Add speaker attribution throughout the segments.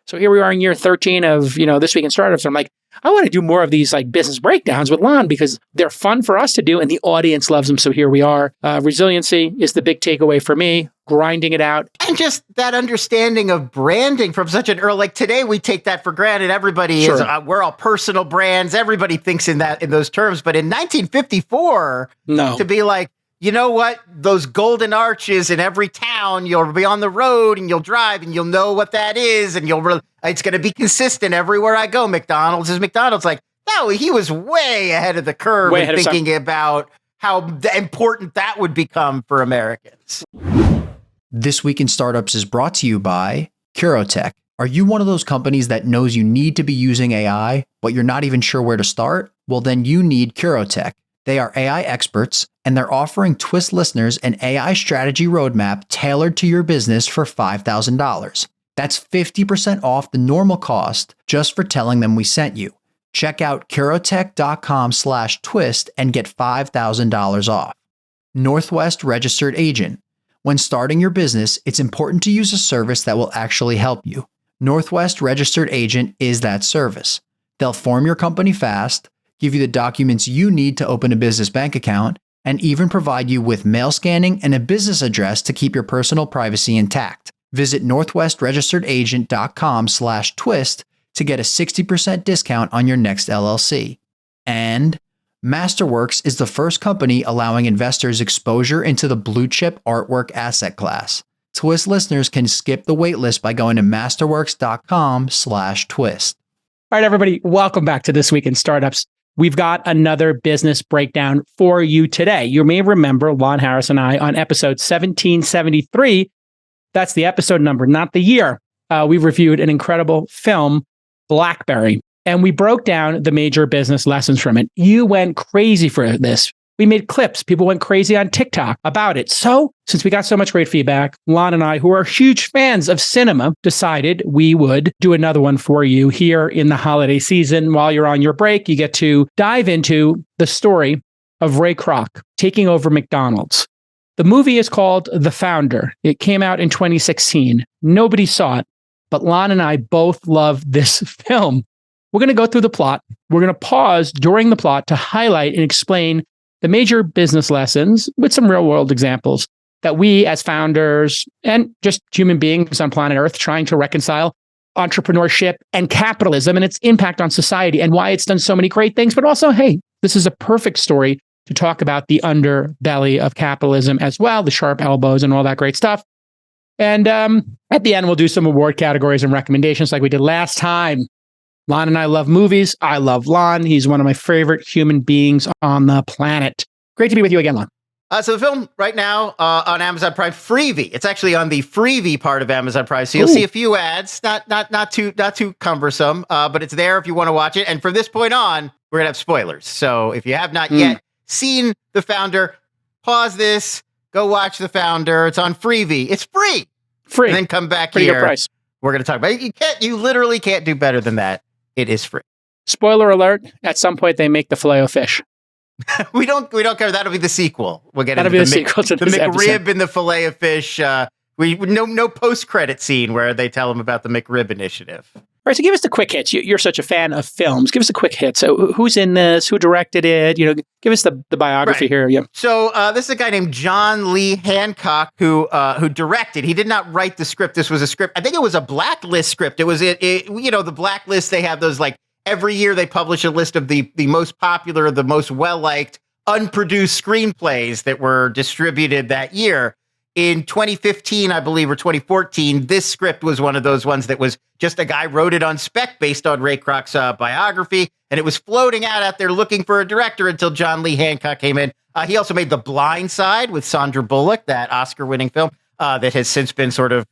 Speaker 1: So here we are in year 13 of, This Week in Startups. I'm like, I want to do more of these like business breakdowns with Lon because they're fun for us to do and the audience loves them. So here we are. Resiliency is the big takeaway for me, grinding it out.
Speaker 2: And just that understanding of branding from such an early, like today we take that for granted. Everybody is, we're all personal brands. Everybody thinks in those terms. But in 1954, to be like, you know what? Those golden arches in every town, you'll be on the road and you'll drive and you'll know what that is. And it's going to be consistent everywhere I go. McDonald's is McDonald's. Like, no, he was way ahead of the curve in thinking about how important that would become for Americans.
Speaker 3: This Week in Startups is brought to you by Curotec. Are you one of those companies that knows you need to be using AI, but you're not even sure where to start? Well, then you need Curotec. They are AI experts, and they're offering Twist listeners an AI strategy roadmap tailored to your business for $5,000. That's 50% off the normal cost just for telling them we sent you. Check out curotec.com/twist and get $5,000 off. Northwest Registered Agent. When starting your business, it's important to use a service that will actually help you. Northwest Registered Agent is that service. They'll form your company fast, give you the documents you need to open a business bank account, and even provide you with mail scanning and a business address to keep your personal privacy intact. Visit northwestregisteredagent.com/twist to get a 60% discount on your next LLC. And Masterworks is the first company allowing investors exposure into the blue chip artwork asset class. Twist listeners can skip the waitlist by going to masterworks.com/twist.
Speaker 1: All right, everybody, welcome back to This Week in Startups. We've got another business breakdown for you today. You may remember Lon Harris and I on episode 1773. That's the episode number, not the year. We reviewed an incredible film, BlackBerry, and we broke down the major business lessons from it. You went crazy for this. We made clips. People went crazy on TikTok about it. So since we got so much great feedback, Lon and I, who are huge fans of cinema, decided we would do another one for you here in the holiday season. While you're on your break, you get to dive into the story of Ray Kroc taking over McDonald's. The movie is called The Founder. It came out in 2016. Nobody saw it, but Lon and I both love this film. We're going to go through the plot. We're going to pause during the plot to highlight and explain the major business lessons with some real world examples that we as founders and just human beings on planet Earth trying to reconcile entrepreneurship and capitalism and its impact on society and why it's done so many great things. But also, hey, this is a perfect story to talk about the underbelly of capitalism as well, the sharp elbows and all that great stuff. And at the end, we'll do some award categories and recommendations like we did last time. Lon and I love movies. I love Lon. He's one of my favorite human beings on the planet. Great to be with you again, Lon.
Speaker 2: So the film right now on Amazon Prime freebie. It's actually on the freebie part of Amazon Prime. So you'll see a few ads, not too cumbersome, but it's there if you want to watch it. And from this point on, we're gonna have spoilers. So if you have not yet seen The Founder, pause this, go watch The Founder. It's on freebie. It's free. And then come back
Speaker 1: Pretty
Speaker 2: here.
Speaker 1: Good price.
Speaker 2: We're gonna talk about it. You literally can't do better than that. It is free.
Speaker 1: Spoiler alert, at some point they make the Filet-O-Fish.
Speaker 2: we don't care. That'll be the sequel. We'll get
Speaker 1: That'll
Speaker 2: into
Speaker 1: be the sequel to this
Speaker 2: McRib
Speaker 1: episode.
Speaker 2: and the Filet-O-Fish. No post-credit scene where they tell them about the McRib initiative.
Speaker 1: All right, so give us the quick hits. You're such a fan of films. Give us a quick hit. So who's in this? Who directed it? Give us the biography here. Yeah.
Speaker 2: So this is a guy named John Lee Hancock who directed. He did not write the script. This was a script. I think it was a Blacklist script. It was the Blacklist. They have those like every year they publish a list of the most popular, the most well-liked, unproduced screenplays that were distributed that year. In 2015, I believe, or 2014, this script was one of those ones that was just a guy wrote it on spec based on Ray Kroc's biography, and it was floating out there looking for a director until John Lee Hancock came in. He also made The Blind Side with Sandra Bullock, that Oscar-winning film that has since been sort of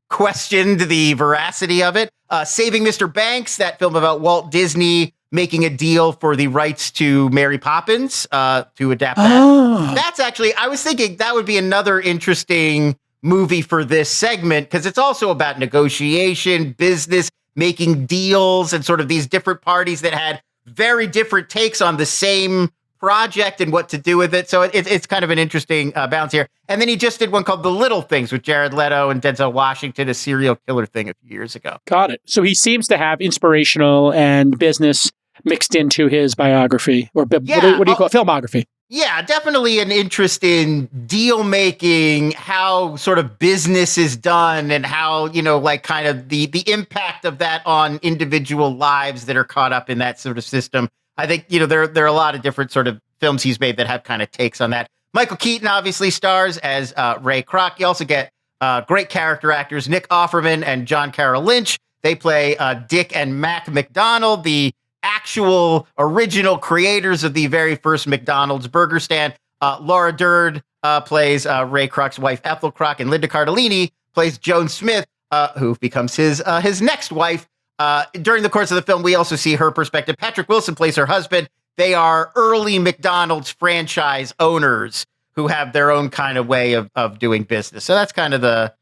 Speaker 2: questioned the veracity of it. Saving Mr. Banks, that film about Walt Disney making a deal for the rights to Mary Poppins to adapt that.
Speaker 1: Oh.
Speaker 2: That's actually, I was thinking that would be another interesting movie for this segment because it's also about negotiation, business, making deals, and sort of these different parties that had very different takes on the same project and what to do with it. So it's kind of an interesting balance here. And then he just did one called The Little Things with Jared Leto and Denzel Washington, a serial killer thing a few years ago.
Speaker 1: Got it. So he seems to have inspirational and business mixed into his biography, or what do you call it? Filmography.
Speaker 2: Yeah, definitely an interest in deal making, how sort of business is done, and how, like kind of the impact of that on individual lives that are caught up in that sort of system. I think, there are a lot of different sort of films he's made that have kind of takes on that. Michael Keaton obviously stars as Ray Kroc. You also get great character actors, Nick Offerman and John Carroll Lynch. They play Dick and Mac McDonald, the actual original creators of the very first McDonald's burger stand. Laura Dern plays Ray Kroc's wife, Ethel Kroc, and Linda Cardellini plays Joan Smith, who becomes his next wife. During the course of the film, we also see her perspective. Patrick Wilson plays her husband. They are early McDonald's franchise owners who have their own kind of way of doing business. So that's kind of the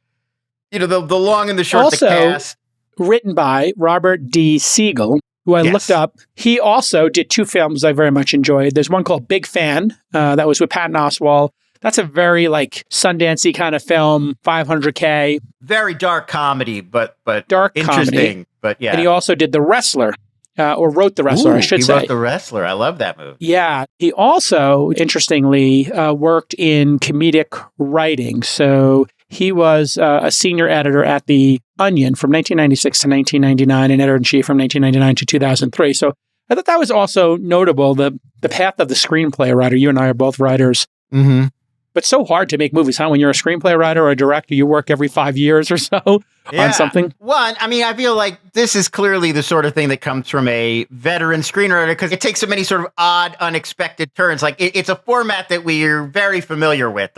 Speaker 2: long and the short.
Speaker 1: Also,
Speaker 2: the cast.
Speaker 1: Written by Robert D. Siegel, who I looked up. He also did two films I very much enjoyed. There's one called Big Fan, that was with Patton Oswalt. That's a very Sundance-y kind of film, $500K.
Speaker 2: Very dark comedy, but
Speaker 1: dark
Speaker 2: interesting.
Speaker 1: Comedy.
Speaker 2: But yeah.
Speaker 1: And he also did The Wrestler, or wrote The Wrestler, I should say.
Speaker 2: He wrote The Wrestler. I love that movie.
Speaker 1: Yeah. He also, interestingly, worked in comedic writing. So he was a senior editor at The Onion from 1996 to 1999 and editor-in-chief from 1999 to 2003. So I thought that was also notable, the path of the screenplay writer. You and I are both writers.
Speaker 2: Mm-hmm.
Speaker 1: But so hard to make movies, huh? When you're a screenplay writer or a director, you work every 5 years or so on something.
Speaker 2: One, I feel like this is clearly the sort of thing that comes from a veteran screenwriter because it takes so many sort of odd, unexpected turns. It's a format that we're very familiar with.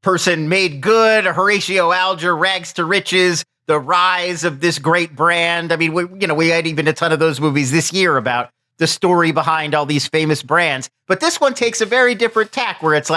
Speaker 2: Person made good, Horatio Alger, rags to riches, the rise of this great brand. I mean, we had even a ton of those movies this year about the story behind all these famous brands. But this one takes a very different tack where it's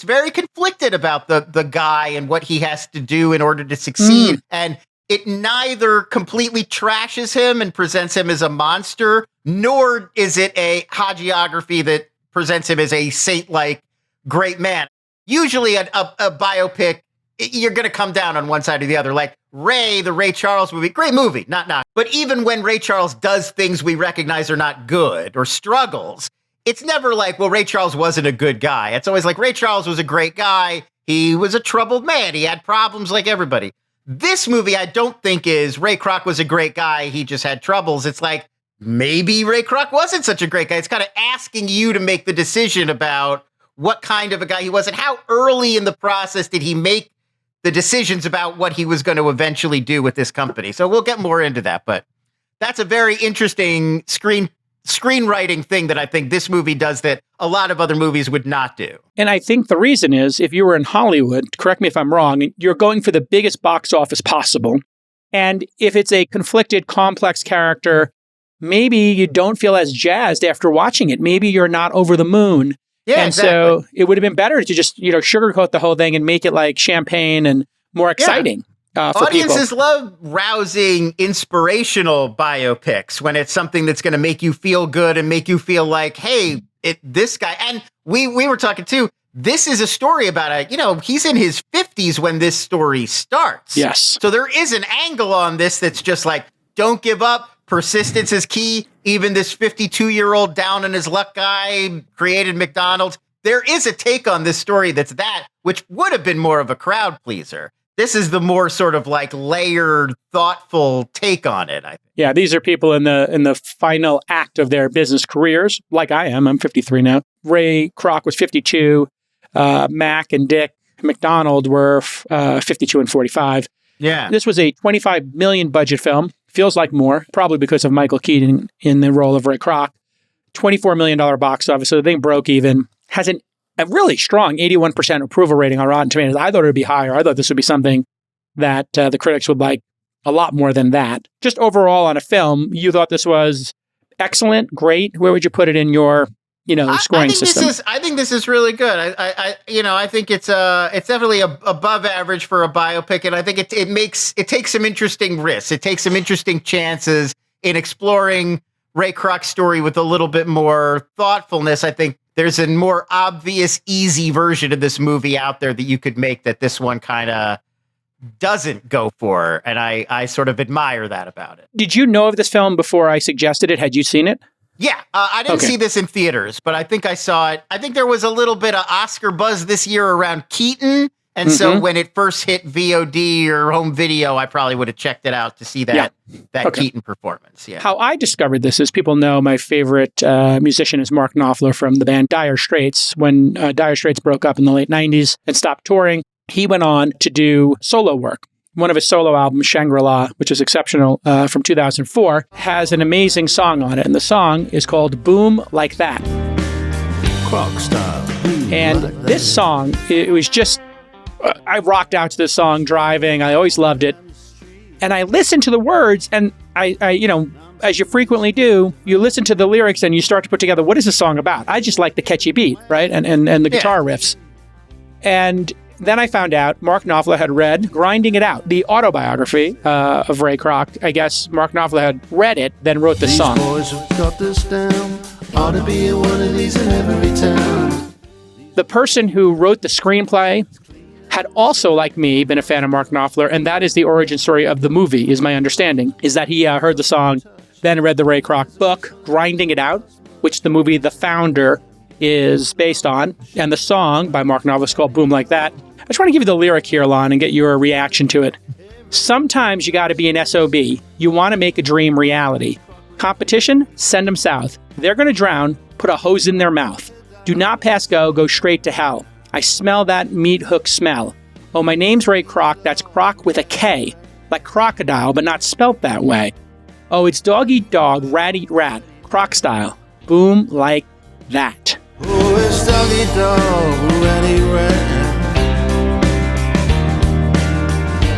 Speaker 2: very conflicted about the guy and what he has to do in order to succeed. And it neither completely trashes him and presents him as a monster, nor is it a hagiography that presents him as a saint-like great man. Usually a biopic, you're going to come down on one side or the other. Like Ray, the Ray Charles movie, great movie, not. But even when Ray Charles does things we recognize are not good or struggles, it's never like, well, Ray Charles wasn't a good guy. It's always like Ray Charles was a great guy. He was a troubled man. He had problems like everybody. This movie, I don't think is Ray Kroc was a great guy. He just had troubles. It's like, maybe Ray Kroc wasn't such a great guy. It's kind of asking you to make the decision about what kind of a guy he was and how early in the process did he make the decisions about what he was going to eventually do with this company. So we'll get more into that, but that's a very interesting screenwriting thing that I think this movie does that a lot of other movies would not do.
Speaker 1: And I think the reason is, if you were in Hollywood, correct me if I'm wrong, you're going for the biggest box office possible. And if it's a conflicted, complex character, maybe you don't feel as jazzed after watching it. Maybe you're not over the moon.
Speaker 2: Yeah,
Speaker 1: and
Speaker 2: exactly.
Speaker 1: So it would have been better to just, sugarcoat the whole thing and make it like champagne and more exciting for
Speaker 2: Audiences
Speaker 1: people.
Speaker 2: love rousing, inspirational biopics when it's something that's going to make you feel good and make you feel like, hey, this guy. And we were talking too. This is a story about he's in his 50s when this story starts.
Speaker 1: Yes.
Speaker 2: So there is an angle on this that's just like, don't give up. Persistence is key. Even this 52-year-old down on his luck guy created McDonald's. There is a take on this story that's which would have been more of a crowd pleaser. This is the more sort of like layered, thoughtful take on it, I think.
Speaker 1: Yeah, these are people in the final act of their business careers, like I am. I'm 53 now. Ray Kroc was 52. Mac and Dick McDonald were 52 and 45.
Speaker 2: Yeah.
Speaker 1: This was a $25 million budget film. Feels like more, probably because of Michael Keaton in the role of Ray Kroc. $24 million box office, so the thing broke even. Has a really strong 81% approval rating on Rotten Tomatoes. I thought it would be higher. I thought this would be something that the critics would like a lot more than that. Just overall on a film, you thought this was excellent, great. Where would you put it in your scoring system?
Speaker 2: I think this is really good. I think it's definitely above average for a biopic, and I think it takes some interesting risks. It takes some interesting chances in exploring Ray Kroc story with a little bit more thoughtfulness, I think there's a more obvious, easy version of this movie out there that you could make that this one kind of doesn't go for. And I sort of admire that about it.
Speaker 1: Did you know of this film before I suggested it? Had you seen it?
Speaker 2: Yeah, I didn't see this in theaters, but I think I saw it. I think there was a little bit of Oscar buzz this year around Keaton. And so when it first hit VOD or home video, I probably would have checked it out to see that Keaton performance. Yeah.
Speaker 1: How I discovered this is people know my favorite musician is Mark Knopfler from the band Dire Straits. When Dire Straits broke up in the late 90s and stopped touring, he went on to do solo work. One of his solo albums, Shangri-La, which is exceptional, from 2004, has an amazing song on it. And the song is called Boom Like That.
Speaker 4: Croc style.
Speaker 1: And this song, it was just... I rocked out to this song driving. I always loved it. And I listened to the words, and I you know, as you frequently do, you listen to the lyrics and you start to put together, what is the song about? I just like the catchy beat, right? And the guitar riffs. And then I found out Mark Knopfler had read Grinding It Out, the autobiography of Ray Kroc. I guess Mark Knopfler had read it, then wrote the song.
Speaker 4: These boys have got this down. Ought to be in one of these in every town.
Speaker 1: The person who wrote the screenplay had also, like me, been a fan of Mark Knopfler, and that is the origin story of the movie, is my understanding, is that he heard the song, then read the Ray Kroc book, Grinding It Out, which the movie The Founder is based on, and the song by Mark Knopfler is called Boom Like That. I just want to give you the lyric here, Lon, and get your reaction to it. Sometimes you got to be an SOB. You want to make a dream reality. Competition? Send them south. They're going to drown. Put a hose in their mouth. Do not pass go. Go straight to hell. I smell that meat hook smell. Oh, my name's Ray Kroc. That's Croc with a K. Like crocodile, but not spelt that way. Oh, it's dog eat dog, rat eat rat. Croc style. Boom like that.
Speaker 4: Oh, it's dog eat dog, rat eat rat.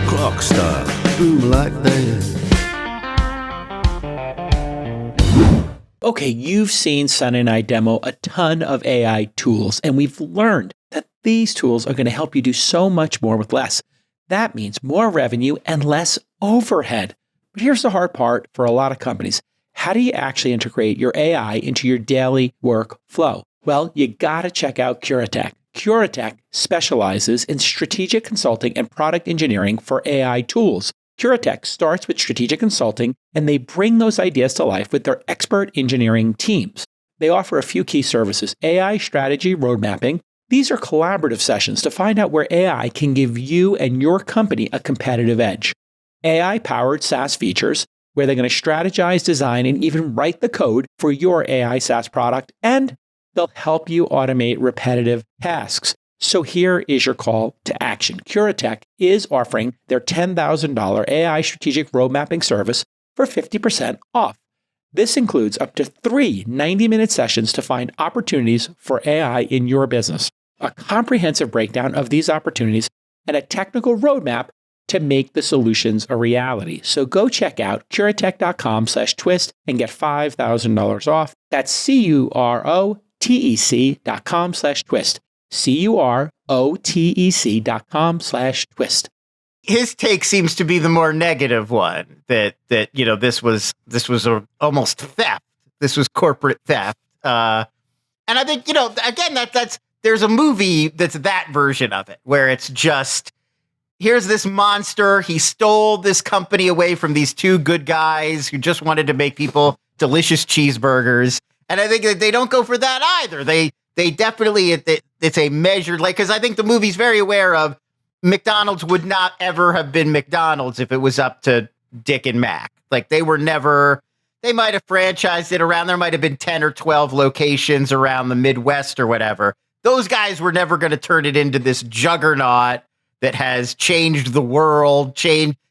Speaker 4: Croc style. Boom like that.
Speaker 1: Okay, you've seen Sunday Night Demo a ton of AI tools, and we've learned that these tools are going to help you do so much more with less. That means more revenue and less overhead. But here's the hard part for a lot of companies. How do you actually integrate your AI into your daily work flow? Well, you got to check out Curotec. Curotec specializes in strategic consulting and product engineering for AI tools. Curotec starts with strategic consulting, and they bring those ideas to life with their expert engineering teams. They offer a few key services: AI strategy road mapping. These are collaborative sessions to find out where AI can give you and your company a competitive edge. AI-powered SaaS features, where they're going to strategize, design, and even write the code for your AI SaaS product, and they'll help you automate repetitive tasks. So here is your call to action. Curotec is offering their $10,000 AI strategic road mapping service for 50% off. This includes up to 3 90-minute sessions to find opportunities for AI in your business, a comprehensive breakdown of these opportunities, and a technical roadmap to make the solutions a reality. So go check out curotec.com/twist and get $5,000 off. That's curotec.com/twist. curotec.com/twist.
Speaker 2: His take seems to be the more negative one, that you know, this was almost theft. This was corporate theft. And I think, you know, again, that's there's a movie that's that version of it, where it's just, here's this monster. He stole this company away from these two good guys who just wanted to make people delicious cheeseburgers. And I think that they don't go for that either. They definitely, it's a measured, like, because I think the movie's very aware of McDonald's would not ever have been McDonald's if it was up to Dick and Mac. Like, they were never, they might have franchised it around, there might have been 10 or 12 locations around the Midwest or whatever. Those guys were never going to turn it into this juggernaut that has changed the world,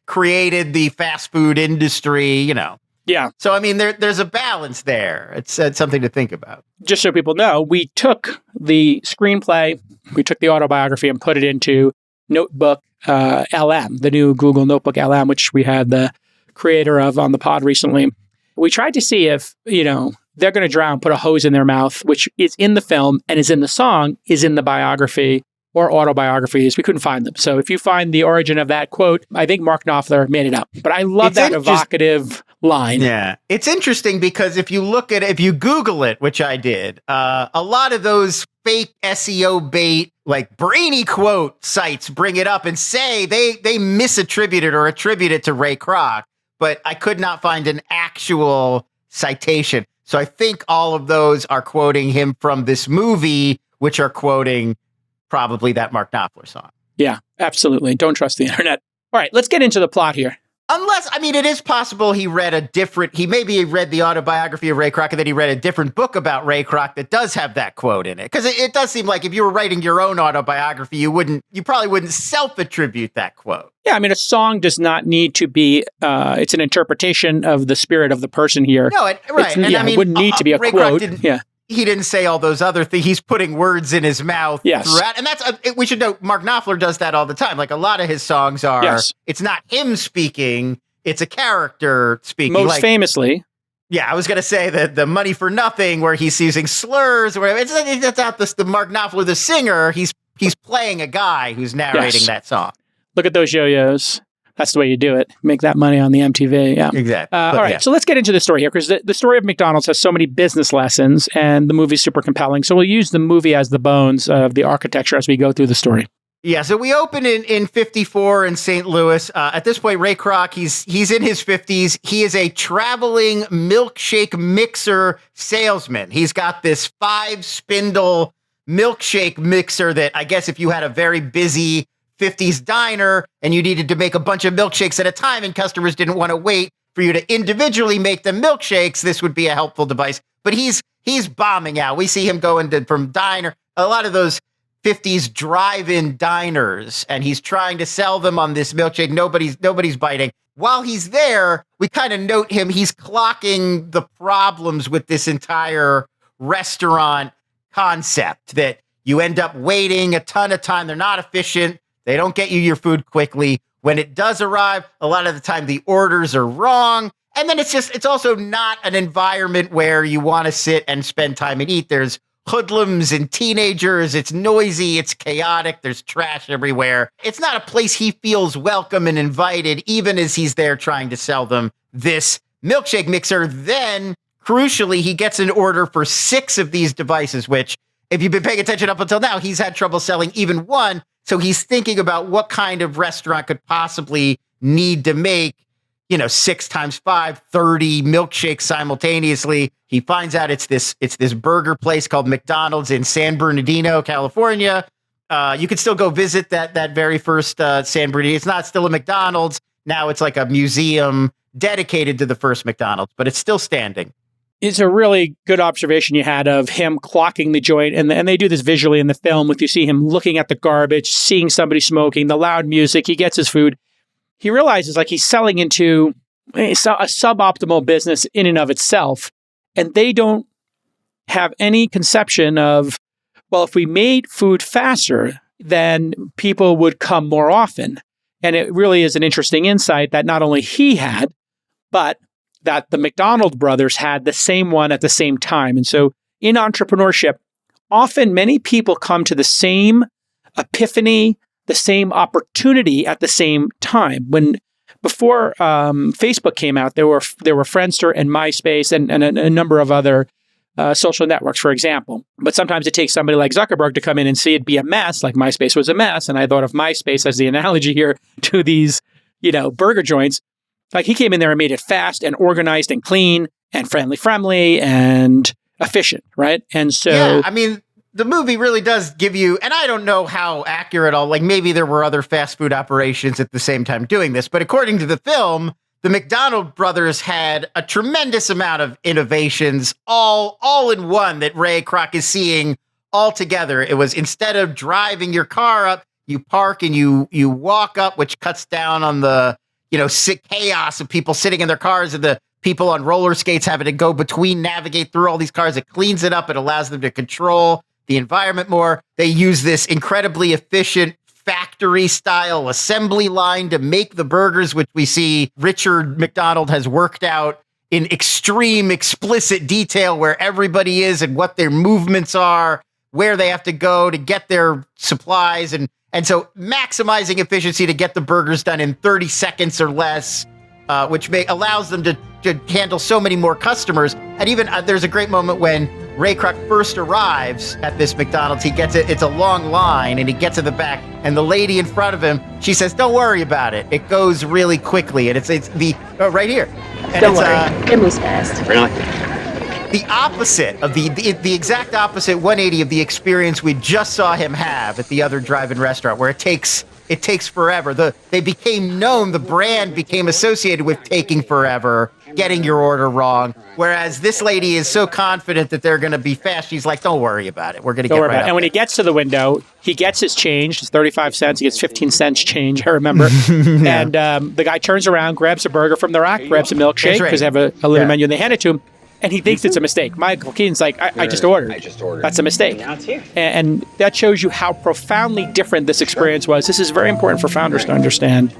Speaker 2: created the fast food industry, you know.
Speaker 1: Yeah.
Speaker 2: So, I mean, there's a balance there. It's something to think about.
Speaker 1: Just so people know, we took the screenplay, we took the autobiography and put it into Notebook LM, the new Google Notebook LM, which we had the creator of on the pod recently. We tried to see if, you know, they're going to drown, put a hose in their mouth, which is in the film and is in the song, is in the biography or autobiographies. We couldn't find them. So if you find the origin of that quote, I think Mark Knopfler made it up. But I love that evocative line.
Speaker 2: Yeah. It's interesting because if you Google it, which I did, a lot of those fake SEO bait, like brainy quote sites bring it up and say they misattribute it or attribute it to Ray Kroc, but I could not find an actual citation. So I think all of those are quoting him from this movie, which are quoting probably that Mark Knopfler song.
Speaker 1: Yeah, absolutely. Don't trust the internet. All right, let's get into the plot here.
Speaker 2: Unless, I mean, it is possible he read he maybe read the autobiography of Ray Kroc and then he read a different book about Ray Kroc that does have that quote in it. Because it does seem like if you were writing your own autobiography, you probably wouldn't self-attribute that quote.
Speaker 1: Yeah, I mean, a song does not need to be, it's an interpretation of the spirit of the person here.
Speaker 2: No, right.
Speaker 1: And I mean, it wouldn't need to be a
Speaker 2: Ray
Speaker 1: quote.
Speaker 2: Kroc he didn't say all those other things. He's putting words in his mouth throughout. And that's, we should know, Mark Knopfler does that all the time. Like a lot of his songs are, it's not him speaking, it's a character speaking.
Speaker 1: Most famously.
Speaker 2: Yeah, I was going to say that the Money for Nothing, where he's using slurs or whatever. It's not the Mark Knopfler, the singer. He's playing a guy who's narrating that song.
Speaker 1: Look at those yo-yos. That's the way you do it. Make that money on the MTV. Yeah,
Speaker 2: exactly.
Speaker 1: All right, so let's get into the story here, because the story of McDonald's has so many business lessons, and the movie's super compelling. So we'll use the movie as the bones of the architecture as we go through the story.
Speaker 2: Yeah, so we open in 54 in St. Louis. At this point, Ray Kroc, he's in his 50s. He is a traveling milkshake mixer salesman. He's got this 5-spindle milkshake mixer that I guess if you had a very busy 50s diner and you needed to make a bunch of milkshakes at a time and customers didn't want to wait for you to individually make them milkshakes, this would be a helpful device. But he's bombing out. We see him going from diner, a lot of those 50s drive-in diners, and he's trying to sell them on this milkshake. Nobody's biting. While he's there, we kind of note him. He's clocking the problems with this entire restaurant concept, that you end up waiting a ton of time. They're not efficient. They don't get you your food quickly. When it does arrive, a lot of the time the orders are wrong. And then it's also not an environment where you want to sit and spend time and eat. There's hoodlums and teenagers. It's noisy. It's chaotic. There's trash everywhere. It's not a place he feels welcome and invited, even as he's there trying to sell them this milkshake mixer. Then, crucially, he gets an order for 6 of these devices, which, if you've been paying attention up until now, he's had trouble selling even one. So he's thinking about what kind of restaurant could possibly need to make, 6 times 5, 30 milkshakes simultaneously. He finds out it's this burger place called McDonald's in San Bernardino, California. You could still go visit that very first San Bernardino. It's not still a McDonald's. Now it's like a museum dedicated to the first McDonald's, but it's still standing.
Speaker 1: It's a really good observation you had of him clocking the joint. And they do this visually in the film with you see him looking at the garbage, seeing somebody smoking, the loud music. He gets his food. He realizes like he's selling into a suboptimal business in and of itself. And they don't have any conception of, well, if we made food faster, then people would come more often. And it really is an interesting insight that not only he had, but that the McDonald brothers had the same one at the same time. And so in entrepreneurship, often many people come to the same epiphany, the same opportunity at the same time. Before Facebook came out, there were Friendster and MySpace and a number of other social networks, for example. But sometimes it takes somebody like Zuckerberg to come in and see it be a mess, like MySpace was a mess. And I thought of MySpace as the analogy here to these, burger joints. Like he came in there and made it fast and organized and clean and friendly and efficient, right? And so,
Speaker 2: yeah, I mean, the movie really does give you, and I don't know how accurate maybe there were other fast food operations at the same time doing this, but according to the film, the McDonald brothers had a tremendous amount of innovations all in one that Ray Kroc is seeing all together. It was, instead of driving your car up, you park and you walk up, which cuts down on the sick chaos of people sitting in their cars and the people on roller skates having to go navigate through all these cars. It cleans it up. It allows them to control the environment more. They use this incredibly efficient factory style assembly line to make the burgers, which we see Richard McDonald has worked out in extreme explicit detail where everybody is and what their movements are, where they have to go to get their supplies. And so maximizing efficiency to get the burgers done in 30 seconds or less, which allows them to to handle so many more customers. And even there's a great moment when Ray Kroc first arrives at this McDonald's. He gets it. It's a long line, and he gets to the back, and the lady in front of him, she says, "Don't worry about it. It goes really quickly." And it's the right here. And
Speaker 5: Don't worry, it moves fast. Really?
Speaker 2: The opposite of the exact opposite 180 of the experience we just saw him have at the other drive-in restaurant, where it takes forever. They became known, the brand became associated with taking forever, getting your order wrong. Whereas this lady is so confident that they're going to be fast. She's like, "Don't worry about it. We're going to get right up."
Speaker 1: And when he gets to the window, he gets his change. It's 35 cents. He gets 15 cents change, I remember. Yeah. And the guy turns around, grabs a burger from the rack, grabs a milkshake, because they have a little menu, and they hand it to him. And he thinks it's a mistake. Michael Keaton's like, I just ordered. That's a mistake. Now it's here. And that shows you how profoundly different this experience was. This is very important for founders to understand.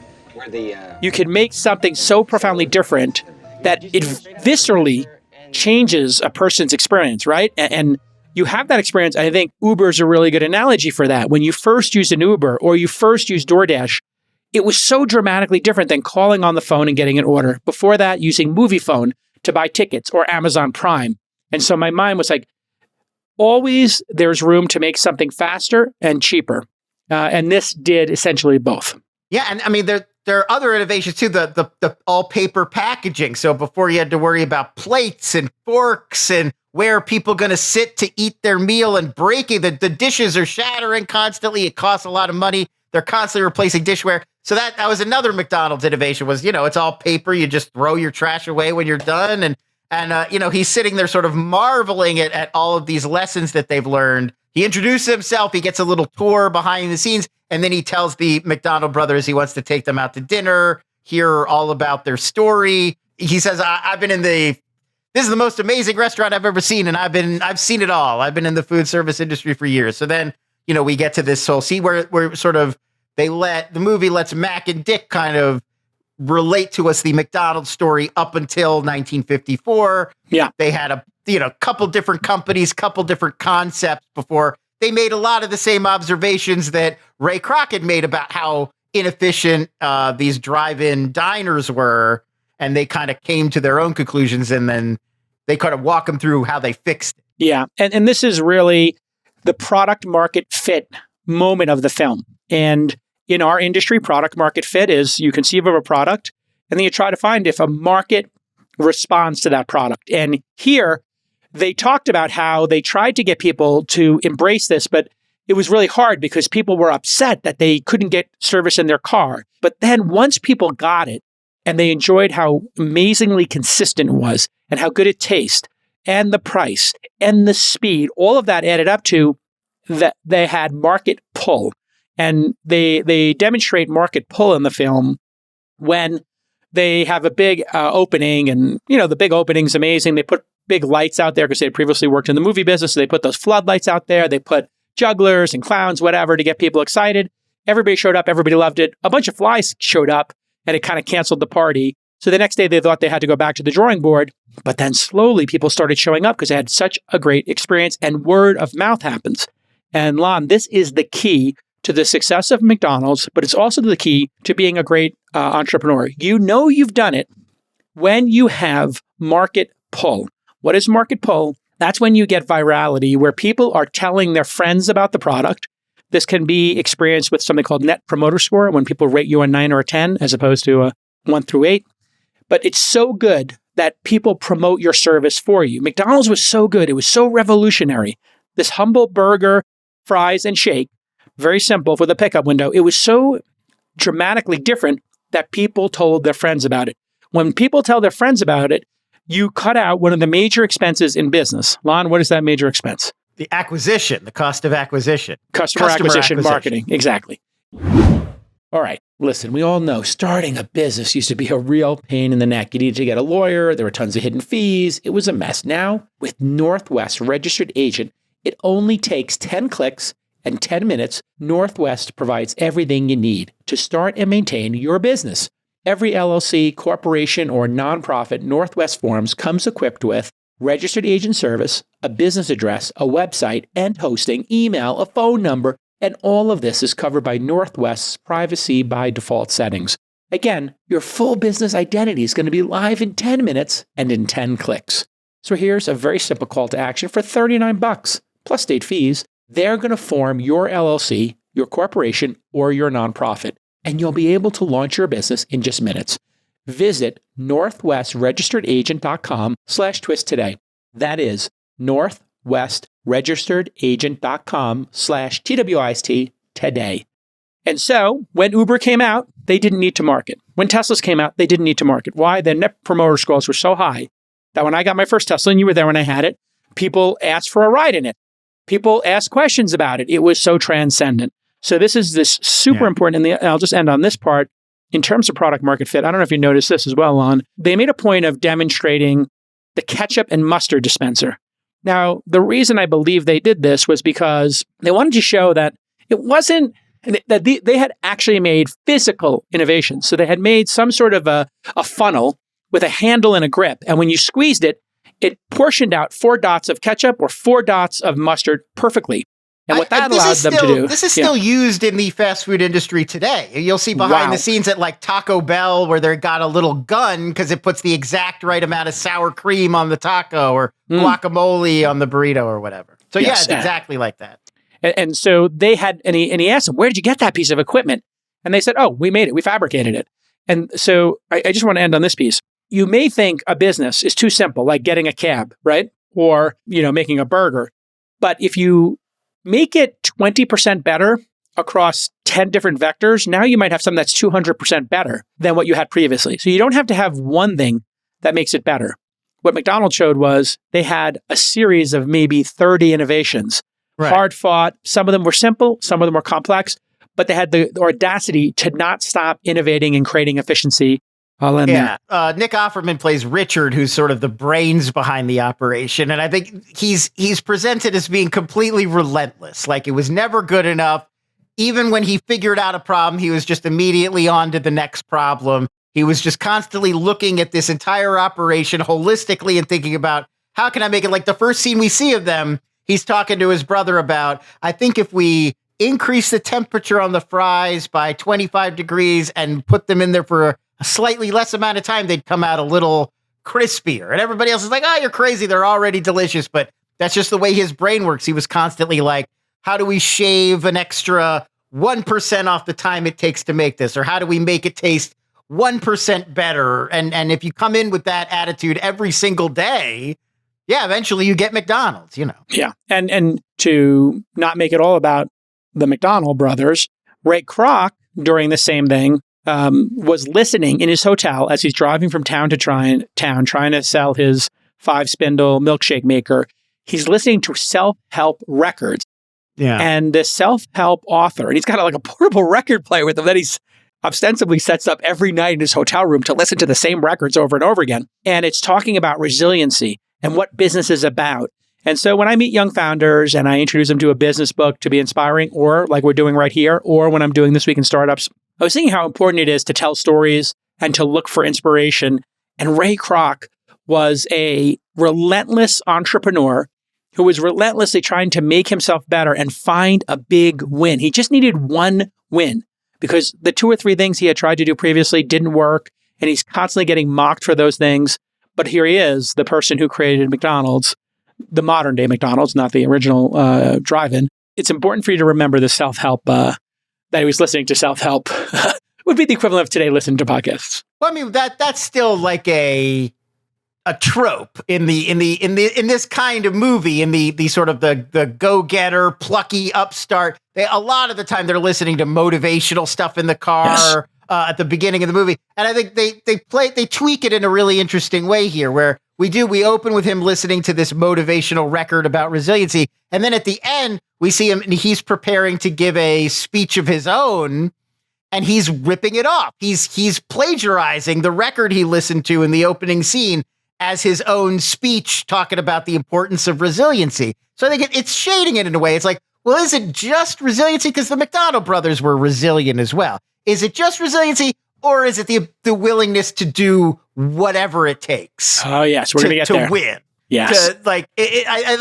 Speaker 1: You can make something so profoundly different that it viscerally changes a person's experience, right? And you have that experience. I think Uber is a really good analogy for that. When you first use an Uber or you first use DoorDash, it was so dramatically different than calling on the phone and getting an order. Before that, using Movie Phone to buy tickets or Amazon Prime. And so my mind was like, always there's room to make something faster and cheaper. And this did essentially both.
Speaker 2: Yeah, and I mean, there are other innovations too, the all paper packaging. So before you had to worry about plates and forks and where are people going to sit to eat their meal and breaking, the dishes are shattering constantly. It costs a lot of money. They're constantly replacing dishware. So that was another McDonald's innovation was, it's all paper. You just throw your trash away when you're done. And he's sitting there sort of marveling at all of these lessons that they've learned. He introduces himself. He gets a little tour behind the scenes. And then he tells the McDonald brothers he wants to take them out to dinner, hear all about their story. He says, this is the most amazing restaurant I've ever seen. And I've seen it all. I've been in the food service industry for years. So then, we get to this whole scene where sort of the movie lets Mac and Dick kind of relate to us the McDonald's story up until 1954.
Speaker 1: Yeah.
Speaker 2: They had a couple different companies, couple different concepts before they made a lot of the same observations that Ray Kroc had made about how inefficient these drive-in diners were. And they kind of came to their own conclusions, and then they kind of walk them through how they fixed it.
Speaker 1: Yeah. And this is really the product market fit moment of the film. And in our industry, product market fit is you conceive of a product and then you try to find if a market responds to that product. And here they talked about how they tried to get people to embrace this, but it was really hard because people were upset that they couldn't get service in their car. But then once people got it and they enjoyed how amazingly consistent it was and how good it tasted, and the price and the speed, all of that added up to that they had market pull. And they demonstrate market pull in the film when they have a big opening. And, the big opening's amazing. They put big lights out there because they had previously worked in the movie business. So they put those floodlights out there. They put jugglers and clowns, whatever, to get people excited. Everybody showed up. Everybody loved it. A bunch of flies showed up and it kind of canceled the party. So the next day they thought they had to go back to the drawing board, but then slowly people started showing up because they had such a great experience and word of mouth happens. And Lon, this is the key to the success of McDonald's, but it's also the key to being a great entrepreneur. You've done it when you have market pull. What is market pull? That's when you get virality where people are telling their friends about the product. This can be experienced with something called Net Promoter Score, when people rate you a 9 or a 10 as opposed to a 1 through 8. But it's so good that people promote your service for you. McDonald's was so good. It was so revolutionary. This humble burger, fries, and shake, very simple with a pickup window. It was so dramatically different that people told their friends about it. When people tell their friends about it, you cut out one of the major expenses in business. Lon, what is that major expense?
Speaker 2: The cost of acquisition.
Speaker 1: Customer acquisition, marketing. Exactly. All right. Listen, we all know starting a business used to be a real pain in the neck. You needed to get a lawyer. There were tons of hidden fees. It was a mess. Now, with Northwest Registered Agent, it only takes 10 clicks and 10 minutes. Northwest provides everything you need to start and maintain your business. Every LLC, corporation, or nonprofit Northwest forms comes equipped with registered agent service, a business address, a website, and hosting, email, a phone number, and all of this is covered by Northwest's privacy by default settings. Again, your full business identity is going to be live in 10 minutes and in 10 clicks. So here's a very simple call to action for $39 plus state fees. They're going to form your LLC, your corporation, or your nonprofit, and you'll be able to launch your business in just minutes. Visit northwestregisteredagent.com/twist today. That is northwestregisteredagent.com/TWIST today. And so when Uber came out, they didn't need to market. When Teslas came out, they didn't need to market. Why? Their net promoter scores were so high that when I got my first Tesla, and you were there when I had it, people asked for a ride in it. People asked questions about it. It was so transcendent. So this is super important. And I'll just end on this part. In terms of product market fit, I don't know if you noticed this as well, Lon. They made a point of demonstrating the ketchup and mustard dispenser. Now, the reason I believe they did this was because they wanted to show that it wasn't, that they had actually made physical innovations. So they had made some sort of a funnel with a handle and a grip. And when you squeezed it, it portioned out 4 dots of ketchup or 4 dots of mustard perfectly. And what that allowed them to do.
Speaker 2: This is still used in the fast food industry today. You'll see behind the scenes at like Taco Bell where they got a little gun because it puts the exact right amount of sour cream on the taco or guacamole on the burrito or whatever. So it's exactly like that.
Speaker 1: And so they had, and he asked them, where did you get that piece of equipment? And they said, oh, we made it. We fabricated it. And so I just want to end on this piece. You may think a business is too simple, like getting a cab, right? Or, making a burger. But if you make it 20% better across 10 different vectors, now you might have something that's 200% better than what you had previously. So you don't have to have one thing that makes it better. What McDonald's showed was they had a series of maybe 30 innovations, hard fought. Some of them were simple, some of them were complex, but they had the audacity to not stop innovating and creating efficiency.
Speaker 2: Nick Offerman plays Richard, who's sort of the brains behind the operation. And I think he's presented as being completely relentless. Like it was never good enough. Even when he figured out a problem, he was just immediately on to the next problem. He was just constantly looking at this entire operation holistically and thinking about how can I make it like the first scene we see of them. He's talking to his brother about, I think if we increase the temperature on the fries by 25 degrees and put them in there for a slightly less amount of time, they'd come out a little crispier. And everybody else is like, oh, you're crazy. They're already delicious. But that's just the way his brain works. He was constantly like, how do we shave an extra 1% off the time it takes to make this? Or how do we make it taste 1% better? And if you come in with that attitude every single day, eventually you get McDonald's,
Speaker 1: Yeah. And to not make it all about the McDonald brothers, Ray Kroc, during the same thing, was listening in his hotel as he's driving from town to trying to sell his 5-spindle milkshake maker. He's listening to self-help records. Yeah. And the self-help author, and he's got like a portable record player with him that he's ostensibly sets up every night in his hotel room to listen to the same records over and over again. And it's talking about resiliency and what business is about. And so when I meet young founders and I introduce them to a business book to be inspiring, or like we're doing right here, or when I'm doing This Week in Startups, I was thinking how important it is to tell stories and to look for inspiration. And Ray Kroc was a relentless entrepreneur who was relentlessly trying to make himself better and find a big win. He just needed one win because the 2 or 3 things he had tried to do previously didn't work. And he's constantly getting mocked for those things. But here he is, the person who created McDonald's, the modern day McDonald's, not the original drive-in. It's important for you to remember the self-help, that he was listening to self-help would be the equivalent of today listening to podcasts.
Speaker 2: Well, I mean, that's still like a trope in this kind of movie, in the sort of the go-getter, plucky upstart. A lot of the time they're listening to motivational stuff in the car at the beginning of the movie. And I think they tweak it in a really interesting way here, where we open with him listening to this motivational record about resiliency. And then at the end, we see him and he's preparing to give a speech of his own and he's ripping it off. He's plagiarizing the record he listened to in the opening scene as his own speech, talking about the importance of resiliency. So I think it's shading it in a way. It's like, well, is it just resiliency? Because the McDonald brothers were resilient as well. Is it just resiliency, or is it the willingness to do whatever it takes?
Speaker 1: Oh, yes, we're going to get there.
Speaker 2: To win.
Speaker 1: Yes.
Speaker 2: I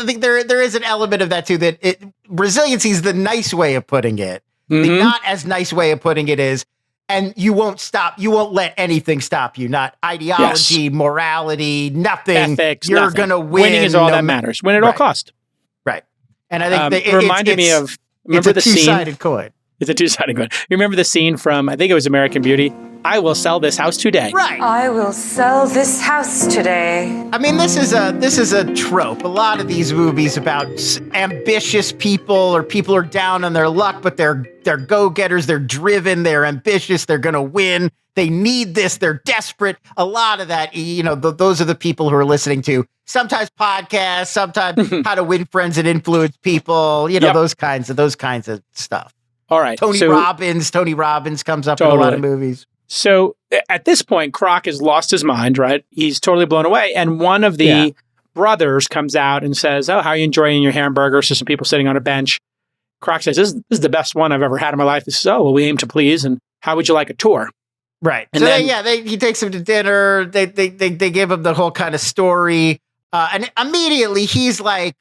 Speaker 2: think there is an element of that too, that resiliency is the nice way of putting it.
Speaker 1: Mm-hmm.
Speaker 2: The not as nice way of putting it is and you won't stop. You won't let anything stop you. Not ideology, morality, nothing.
Speaker 1: Ethics,
Speaker 2: You're
Speaker 1: nothing.
Speaker 2: going to win.
Speaker 1: Winning is all that matters. Win at all cost.
Speaker 2: Right. And I think
Speaker 1: it reminded me of, remember the scene?
Speaker 2: It's a two-sided coin.
Speaker 1: It's a two-sided coin. You remember the scene from, I think it was American Beauty? I will sell this house today.
Speaker 2: Right.
Speaker 6: I will sell this house today.
Speaker 2: I mean, this is a trope. A lot of these movies about ambitious people or people are down on their luck, but they're go-getters, they're driven, they're ambitious, they're going to win. They need this, they're desperate. A lot of that, those are the people who are listening to sometimes podcasts, sometimes how to win friends and influence people, those kinds of stuff.
Speaker 1: All right.
Speaker 2: Tony Robbins comes up in a lot of movies.
Speaker 1: So at this point, Kroc has lost his mind, right? He's totally blown away. And one of the brothers comes out and says, "Oh, how are you enjoying your hamburgers?" To some people sitting on a bench. Kroc says, this is the best one I've ever had in my life. This is, "Oh, well, we aim to please. And how would you like a tour?"
Speaker 2: Right.
Speaker 1: And
Speaker 2: so
Speaker 1: then,
Speaker 2: he takes him to dinner. They give him the whole kind of story. And immediately he's like,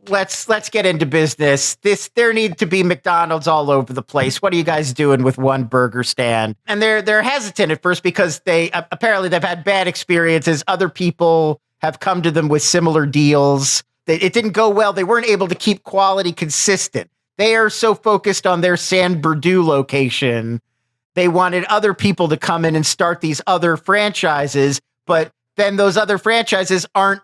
Speaker 2: let's get into business. There need to be McDonald's all over the place. What are you guys doing with one burger stand? And they're hesitant at first because apparently they've had bad experiences. Other people have come to them with similar deals. It didn't go well. They weren't able to keep quality consistent. They are so focused on their San Bernardino location. They wanted other people to come in and start these other franchises, but then those other franchises aren't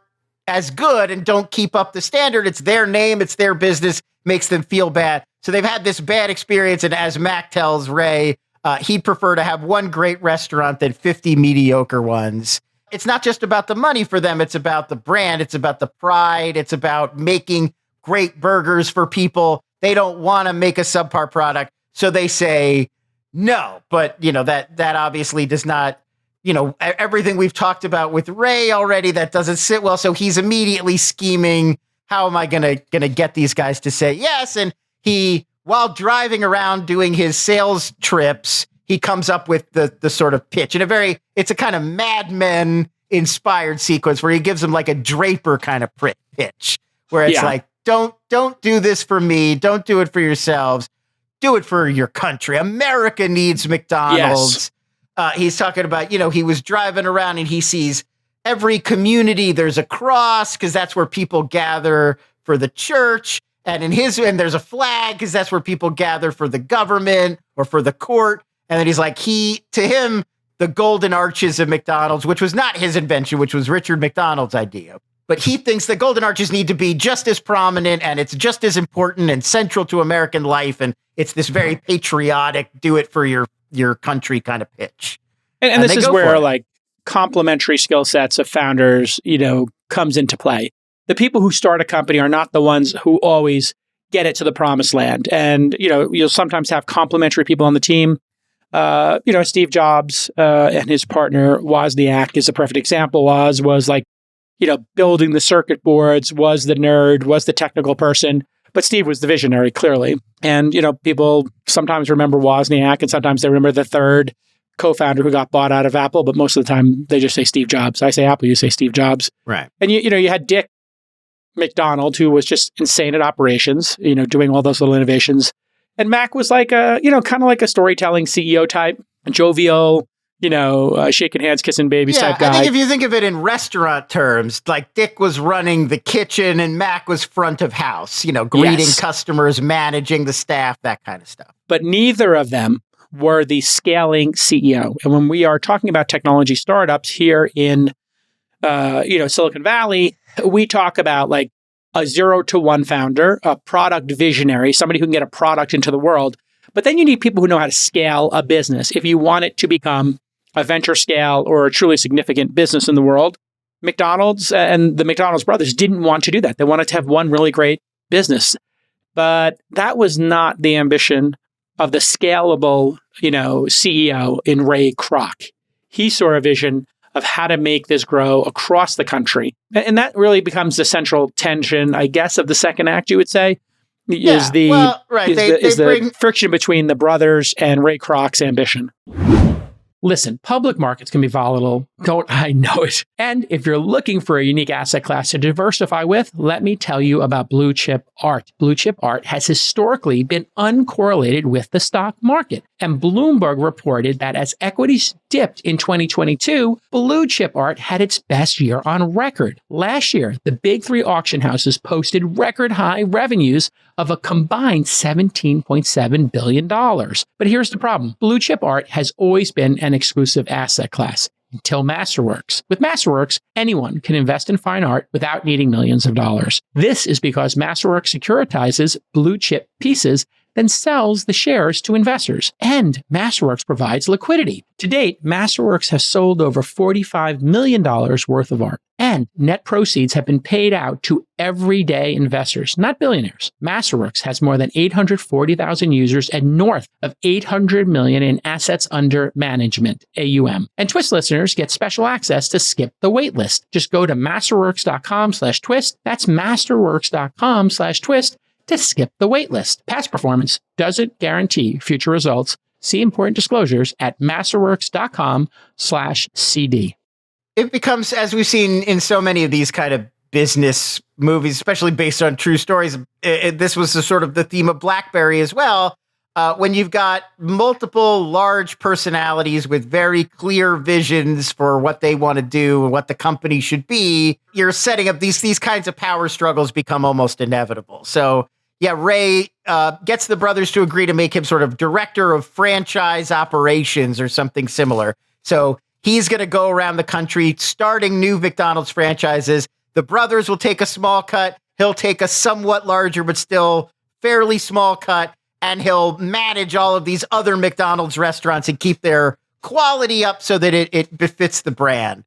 Speaker 2: as good and don't keep up the standard. It's their name, it's their business, makes them feel bad. So they've had this bad experience, and as Mac tells Ray, he'd prefer to have one great restaurant than 50 mediocre ones. It's not just about the money for them, it's about the brand, it's about the pride, it's about making great burgers for people. They don't want to make a subpar product, so they say no. But, that obviously does not, everything we've talked about with Ray already, that doesn't sit well. So he's immediately scheming, how am I going to get these guys to say yes? And while driving around doing his sales trips, he comes up with the sort of pitch in it's a kind of Mad Men inspired sequence where he gives them like a Draper kind of pitch where it's like, don't do this for me. Don't do it for yourselves. Do it for your country. America needs McDonald's.
Speaker 1: Yes.
Speaker 2: He's talking about, he was driving around and he sees every community, there's a cross because that's where people gather for the church. And and there's a flag because that's where people gather for the government or for the court. And then he's like, to him, the golden arches of McDonald's, which was not his invention, which was Richard McDonald's idea. But he thinks the golden arches need to be just as prominent and it's just as important and central to American life. And it's this very patriotic, do it for your country kind of pitch.
Speaker 1: And this is where like complementary skill sets of founders, comes into play. The people who start a company are not the ones who always get it to the promised land. And, you'll sometimes have complementary people on the team. Steve Jobs and his partner Wozniak is a perfect example. Was like, building the circuit boards, was the nerd, was the technical person. But Steve was the visionary, clearly. And, people sometimes remember Wozniak and sometimes they remember the third co-founder who got bought out of Apple. But most of the time they just say Steve Jobs. I say Apple, you say Steve Jobs.
Speaker 2: Right.
Speaker 1: And, you had Dick McDonald, who was just insane at operations, doing all those little innovations. And Mac was like kind of like a storytelling CEO type, jovial, shaking hands, kissing babies type guy.
Speaker 2: I think if you think of it in restaurant terms, like Dick was running the kitchen and Mac was front of house, greeting customers, managing the staff, that kind of stuff.
Speaker 1: But neither of them were the scaling CEO. And when we are talking about technology startups here in, Silicon Valley, we talk about like a 0 to 1 founder, a product visionary, somebody who can get a product into the world. But then you need people who know how to scale a business. If you want it to become a venture scale or a truly significant business in the world, McDonald's and the McDonald's brothers didn't want to do that. They wanted to have one really great business. But that was not the ambition of the scalable, CEO in Ray Kroc. He saw a vision of how to make this grow across the country. And that really becomes the central tension, I guess, of the second act, you would say, is the friction between the brothers and Ray Kroc's ambition. Listen, public markets can be volatile. Don't I know it? And if you're looking for a unique asset class to diversify with, let me tell you about blue chip art. Blue chip art has historically been uncorrelated with the stock market. And Bloomberg reported that as equities dipped in 2022, blue chip art had its best year on record. Last year, the big three auction houses posted record high revenues of a combined $17.7 billion. But here's the problem. Blue chip art has always been an exclusive asset class until Masterworks. With Masterworks, anyone can invest in fine art without needing millions of dollars. This is because Masterworks securitizes blue chip pieces, then sells the shares to investors. And Masterworks provides liquidity. To date, Masterworks has sold over $45 million worth of art. And net proceeds have been paid out to everyday investors, not billionaires. Masterworks has more than 840,000 users and north of 800 million in assets under management, AUM. And Twist listeners get special access to skip the waitlist. Just go to masterworks.com/twist. That's masterworks.com/twist to skip the waitlist. Past performance doesn't guarantee future results. See important disclosures at masterworks.com/CD.
Speaker 2: It becomes, as we've seen in so many of these kind of business movies, especially based on true stories, this was the sort of the theme of BlackBerry as well. When you've got multiple large personalities with very clear visions for what they want to do and what the company should be, you're setting up these kinds of power struggles become almost inevitable. So yeah, Ray gets the brothers to agree to make him sort of director of franchise operations or something similar. So he's going to go around the country starting new McDonald's franchises. The brothers will take a small cut. He'll take a somewhat larger, but still fairly small cut. And he'll manage all of these other McDonald's restaurants and keep their quality up so that it befits the brand.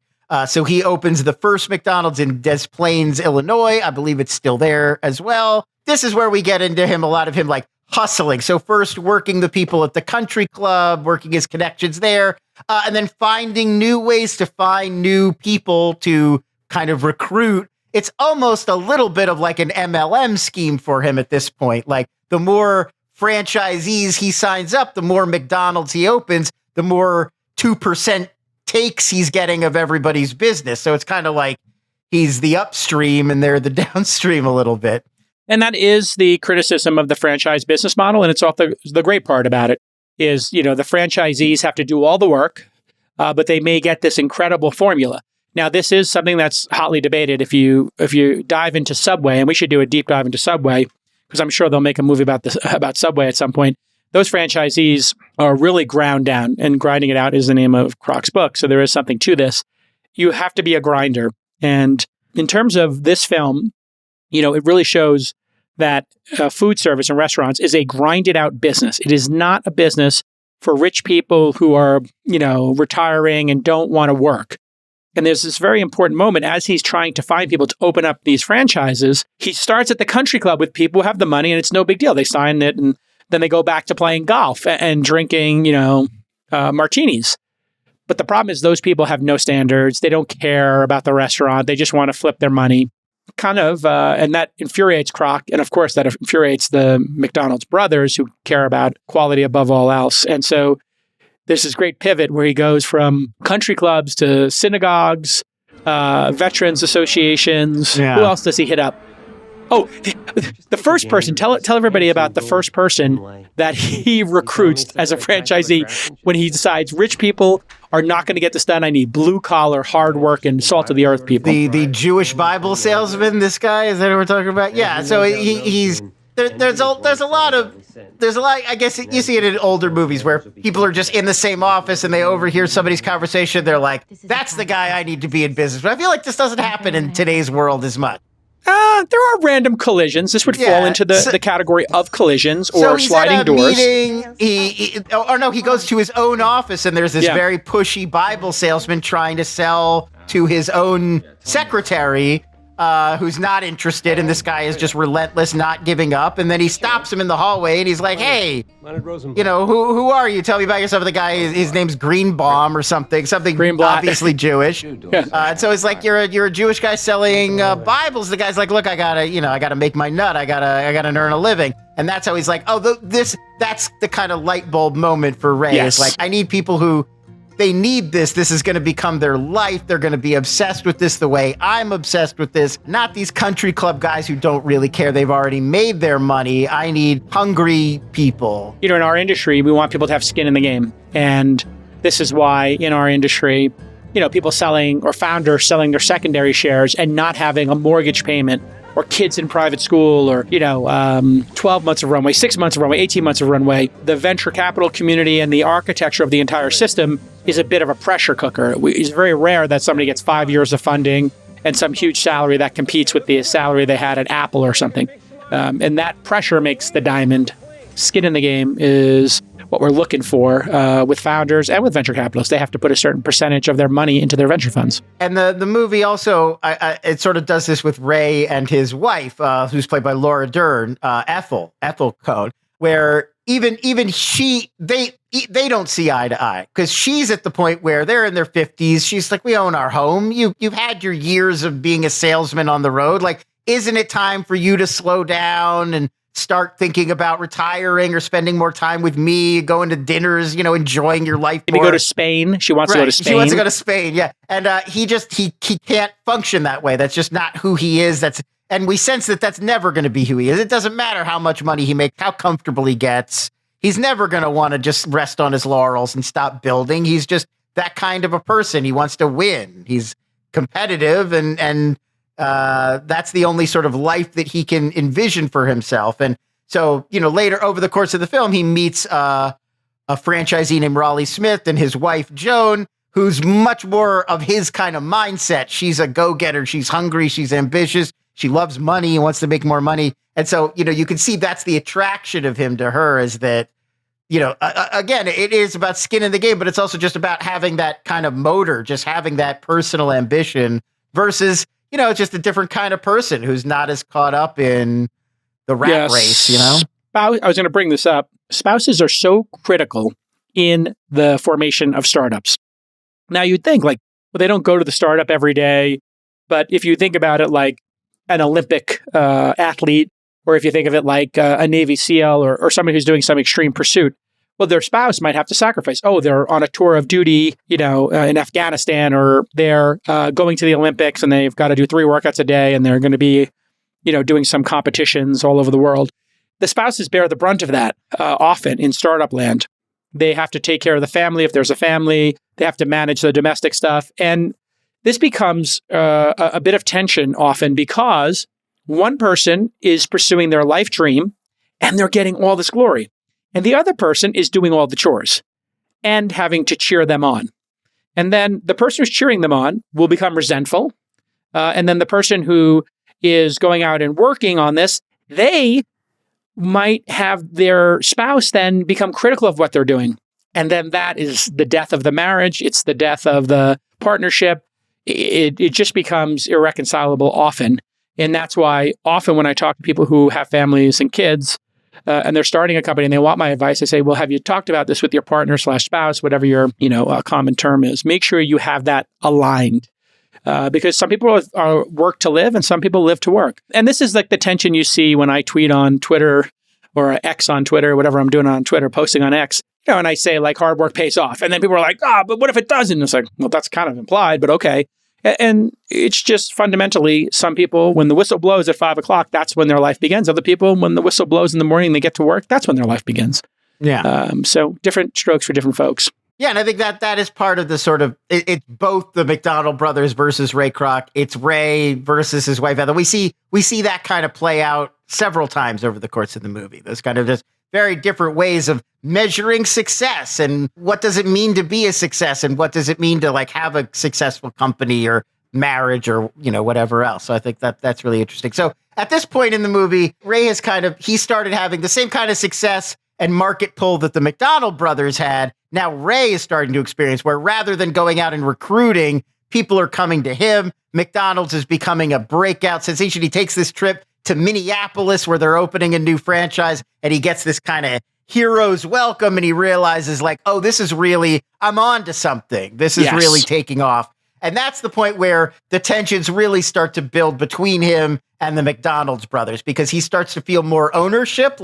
Speaker 2: So he opens the first McDonald's in Des Plaines, Illinois. I believe it's still there as well. This is where we get into him, a lot of him like hustling. So first working the people at the country club, working his connections there, and then finding new ways to find new people to kind of recruit. It's almost a little bit of like an MLM scheme for him at this point. Like the more franchisees he signs up, the more McDonald's he opens, the more 2% takes he's getting of everybody's business. So it's kind of like he's the upstream and they're the downstream a little bit.
Speaker 1: And that is the criticism of the franchise business model. And it's all the great part about it is, you know, the franchisees have to do all the work, but they may get this incredible formula. Now, this is something that's hotly debated. If you dive into Subway, and we should do a deep dive into Subway, because I'm sure they'll make a movie about Subway at some point. Those franchisees are really ground down, and grinding it out is the name of Kroc's book. So there is something to this. You have to be a grinder. And in terms of this film, you know, it really shows that food service and restaurants is a grinded out business. It is not a business for rich people who are, you know, retiring and don't want to work. And there's this very important moment as he's trying to find people to open up these franchises. He starts at the country club with people who have the money and it's no big deal. They sign it and then they go back to playing golf and drinking, you know, martinis. But the problem is those people have no standards. They don't care about the restaurant. They just want to flip their money. And that infuriates Kroc. And of course, that infuriates the McDonald's brothers who care about quality above all else. And so there's this great pivot where he goes from country clubs to synagogues, veterans associations. Yeah. Who else does he hit up? Oh, the first person. Tell everybody about the first person that he recruits as a franchisee when he decides rich people are not going to get this done. I need blue collar, hard work, and salt of the earth people.
Speaker 2: The Jewish Bible salesman. This guy, is that what we're talking about? Yeah. So he's there's a lot. I guess you see it in older movies where people are just in the same office and they overhear somebody's conversation. They're like, "That's the guy I need to be in business." But I feel like this doesn't happen in today's world as much.
Speaker 1: There are random collisions. This would fall into the category of collisions or sliding doors.
Speaker 2: Meeting, he goes to his own office and there's this very pushy Bible salesman trying to sell to his own secretary who's not interested, and this guy is just relentless, not giving up. And then he stops him in the hallway and he's like, "Hey, you know, who are you? Tell me about yourself." The guy, his name's Greenbaum or something obviously Jewish. And so it's like, you're a Jewish guy selling Bibles. The guy's like, "Look, I gotta make my nut. I gotta earn a living." And that's how he's like, that's the kind of light bulb moment for Ray.
Speaker 1: Yes.
Speaker 2: It's like, I need people who they need this. This is going to become their life. They're going to be obsessed with this the way I'm obsessed with this. Not these country club guys who don't really care. They've already made their money. I need hungry people.
Speaker 1: In our industry, we want people to have skin in the game. And this is why in our industry, people selling or founders selling their secondary shares and not having a mortgage payment, or kids in private school, or 12 months of runway, 6 months of runway, 18 months of runway. The venture capital community and the architecture of the entire system is a bit of a pressure cooker. It's very rare that somebody gets 5 years of funding and some huge salary that competes with the salary they had at Apple or something. And that pressure makes the diamond. Skin in the game is what we're looking for with founders and with venture capitalists. They have to put a certain percentage of their money into their venture funds.
Speaker 2: And the movie also, it sort of does this with Ray and his wife, who's played by Laura Dern, Ethel Code, where even they don't see eye to eye, because she's at the point where they're in their 50s. She's like, we own our home. You've had your years of being a salesman on the road. Like, isn't it time for you to slow down and start thinking about retiring or spending more time with me, going to dinners, enjoying your life?
Speaker 1: Maybe go to Spain. She wants to go to Spain.
Speaker 2: She wants to go to Spain, yeah. And he can't function that way. That's just not who he is. And we sense that that's never going to be who he is. It doesn't matter how much money he makes, how comfortable he gets. He's never going to want to just rest on his laurels and stop building. He's just that kind of a person. He wants to win. He's competitive, and that's the only sort of life that he can envision for himself. And so, later over the course of the film, he meets a franchisee named Raleigh Smith and his wife, Joan, who's much more of his kind of mindset. She's a go-getter. She's hungry. She's ambitious. She loves money and wants to make more money. And so, you can see that's the attraction of him to her, is that, again, it is about skin in the game, but it's also just about having that kind of motor, just having that personal ambition versus, just a different kind of person who's not as caught up in the rat race,
Speaker 1: I was going to bring this up. Spouses are so critical in the formation of startups. Now, you'd think they don't go to the startup every day. But if you think about it like an Olympic athlete, or if you think of it like a Navy SEAL or somebody who's doing some extreme pursuit, well, their spouse might have to sacrifice. Oh, they're on a tour of duty, in Afghanistan, or they're going to the Olympics and they've got to do 3 workouts a day, and they're going to be, doing some competitions all over the world. The spouses bear the brunt of that often in startup land. They have to take care of the family if there's a family. They have to manage the domestic stuff. And this becomes a bit of tension often, because one person is pursuing their life dream and they're getting all this glory. And the other person is doing all the chores and having to cheer them on. And then the person who's cheering them on will become resentful. And then the person who is going out and working on this, they might have their spouse then become critical of what they're doing. And then that is the death of the marriage. It's the death of the partnership. It just becomes irreconcilable often. And that's why often when I talk to people who have families and kids, and they're starting a company and they want my advice, I say, well, have you talked about this with your partner / spouse, whatever your common term is? Make sure you have that aligned, because some people work to live and some people live to work. And this is like the tension you see when I tweet on Twitter or X on Twitter, whatever I'm doing on Twitter, posting on X, and I say like hard work pays off. And then people are like, but what if it doesn't? And it's like, well, that's kind of implied, but okay. And it's just fundamentally, some people, when the whistle blows at 5 o'clock, that's when their life begins. Other people, when the whistle blows in the morning, they get to work, that's when their life begins.
Speaker 2: Yeah.
Speaker 1: So different strokes for different folks.
Speaker 2: Yeah, and I think that is part of the sort of, it's both the McDonald brothers versus Ray Kroc. It's Ray versus his wife, Heather. We see that kind of play out several times over the course of the movie. Those kind of just very different ways of measuring success, and what does it mean to be a success, and what does it mean to have a successful company or marriage or whatever else. So I think that's really interesting. So at this point in the movie, Ray has he started having the same kind of success and market pull that the McDonald brothers had. Now Ray is starting to experience, where rather than going out and recruiting, people are coming to him. McDonald's is becoming a breakout sensation. He takes this trip to Minneapolis where they're opening a new franchise, and he gets this kind of hero's welcome, and he realizes this is really, I'm on to something. This is really taking off. And that's the point where the tensions really start to build between him and the McDonald's brothers, because he starts to feel more ownership.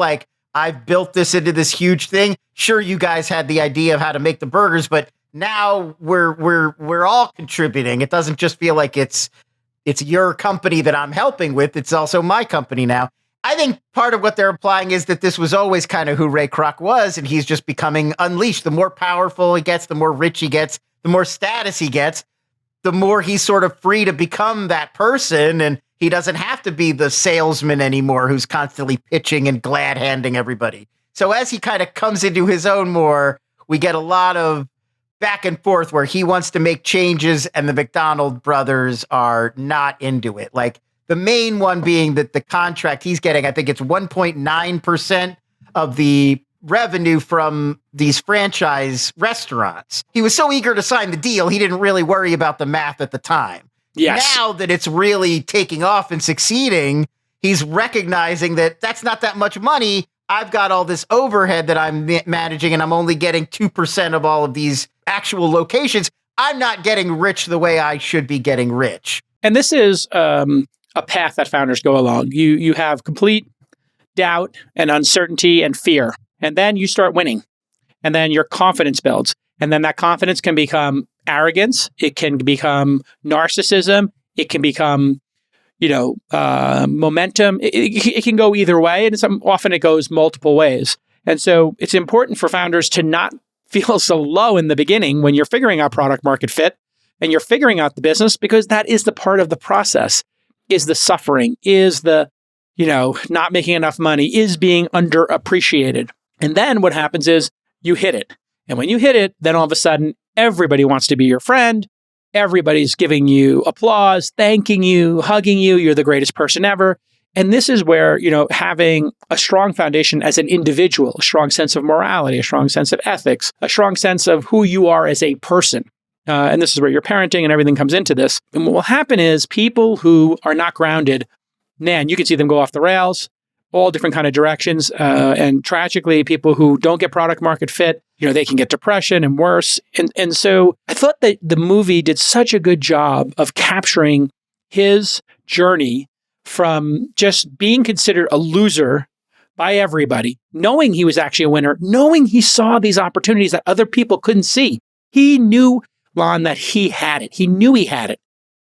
Speaker 2: I've built this into this huge thing. Sure, you guys had the idea of how to make the burgers, but now we're all contributing. It doesn't just feel like it's your company that I'm helping with. It's also my company now. I think part of what they're implying is that this was always kind of who Ray Kroc was, and he's just becoming unleashed. The more powerful he gets, the more rich he gets, the more status he gets, the more he's sort of free to become that person, and he doesn't have to be the salesman anymore who's constantly pitching and glad-handing everybody. So as he kind of comes into his own more, we get a lot of back and forth where he wants to make changes and the McDonald brothers are not into it. Like, the main one being that the contract he's getting, I think it's 1.9% of the revenue from these franchise restaurants. He was so eager to sign the deal, he didn't really worry about the math at the time.
Speaker 1: Yes.
Speaker 2: Now that it's really taking off and succeeding, he's recognizing that that's not that much money. I've got all this overhead that I'm managing, and I'm only getting 2% of all of these actual locations. I'm not getting rich the way I should be getting rich.
Speaker 1: And this is a path that founders go along. You have complete doubt and uncertainty and fear. And then you start winning. And then your confidence builds. And then that confidence can become arrogance. It can become narcissism. It can become, momentum. It can go either way. And often it goes multiple ways. And so it's important for founders to not feel so low in the beginning when you're figuring out product market fit and you're figuring out the business, because that is the part of the process. Is the suffering, is the, not making enough money, is being underappreciated. And then what happens is you hit it. And when you hit it, then all of a sudden, everybody wants to be your friend. Everybody's giving you applause, thanking you, hugging you. You're the greatest person ever. And this is where, having a strong foundation as an individual, a strong sense of morality, a strong sense of ethics, a strong sense of who you are as a person. And this is where your parenting and everything comes into this. And what will happen is people who are not grounded, man, you can see them go off the rails, all different kind of directions. And tragically, people who don't get product market fit, they can get depression and worse. And so I thought that the movie did such a good job of capturing his journey from just being considered a loser by everybody, knowing he was actually a winner, knowing he saw these opportunities that other people couldn't see. He knew, Lon, that he had it. He knew he had it,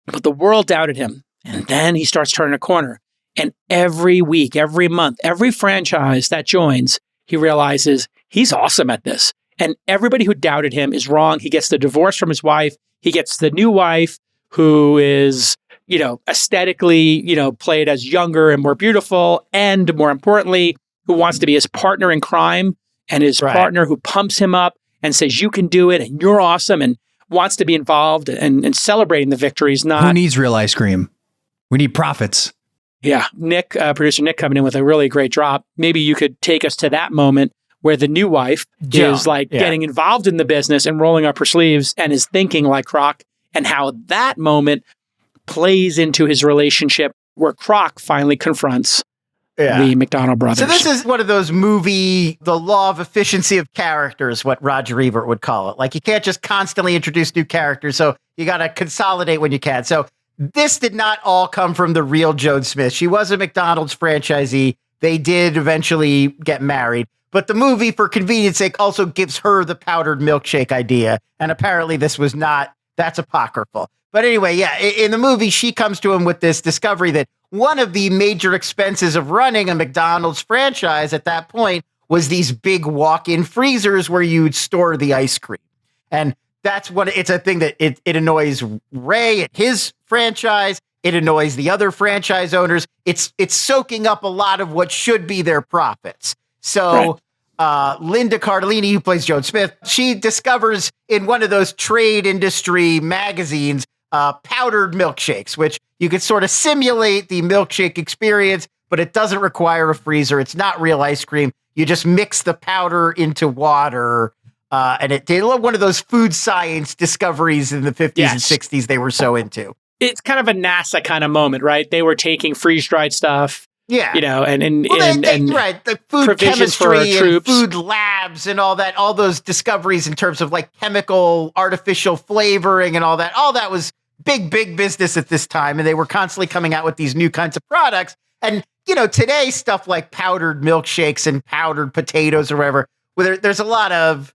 Speaker 1: but the world doubted him. And then he starts turning a corner. And every week, every month, every franchise that joins, he realizes he's awesome at this. And everybody who doubted him is wrong. He gets the divorce from his wife. He gets the new wife who is, aesthetically, played as younger and more beautiful. And more importantly, who wants to be his partner in crime and his partner who pumps him up and says, you can do it and you're awesome, and wants to be involved and celebrating the victories. Not
Speaker 3: who needs real ice cream? We need profits.
Speaker 1: Yeah. Nick, producer Nick, coming in with a really great drop. Maybe you could take us to that moment where the new wife is getting involved in the business and rolling up her sleeves and is thinking like Kroc, and how that moment plays into his relationship where Kroc finally confronts the McDonald brothers.
Speaker 2: So this is one of those the law of efficiency of characters, what Roger Ebert would call it. Like, you can't just constantly introduce new characters, so you got to consolidate when you can. So this did not all come from the real Joan Smith. She was a McDonald's franchisee. They did eventually get married. But the movie, for convenience sake, also gives her the powdered milkshake idea. And apparently that's apocryphal. But anyway, in the movie, she comes to him with this discovery that one of the major expenses of running a McDonald's franchise at that point was these big walk-in freezers where you'd store the ice cream. And it's a thing that it annoys Ray at his franchise. It annoys the other franchise owners. It's soaking up a lot of what should be their profits. So Linda Cardellini, who plays Joan Smith, she discovers in one of those trade industry magazines powdered milkshakes, which you could sort of simulate the milkshake experience, but it doesn't require a freezer. It's not real ice cream. You just mix the powder into water. And it did one of those food science discoveries in the 50s and 60s they were so into.
Speaker 1: It's kind of a NASA kind of moment, right? They were taking freeze-dried stuff.
Speaker 2: Yeah.
Speaker 1: The
Speaker 2: food chemistry and
Speaker 1: troops.
Speaker 2: food labs and all that, all those discoveries in terms of like chemical, artificial flavoring and all that was big business at this time. And they were constantly coming out with these new kinds of products. And, today stuff like powdered milkshakes and powdered potatoes or whatever, there's a lot of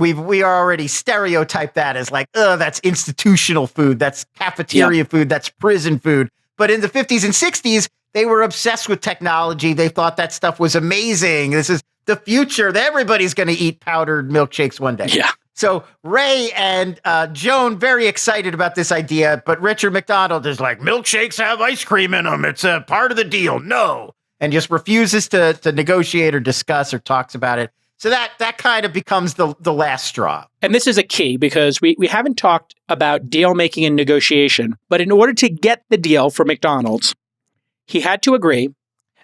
Speaker 2: we are already stereotyped that as like, that's institutional food, that's cafeteria food, that's prison food. But in the 50s and 60s, they were obsessed with technology. They thought that stuff was amazing. This is the future. Everybody's going to eat powdered milkshakes one day.
Speaker 1: Yeah.
Speaker 2: So Ray and Joan very excited about this idea, but Richard McDonald is like, milkshakes have ice cream in them. It's a part of the deal. No. And just refuses to negotiate or discuss or talks about it. So that kind of becomes the last straw.
Speaker 1: And this is a key because we haven't talked about deal making and negotiation, but in order to get the deal for McDonald's, he had to agree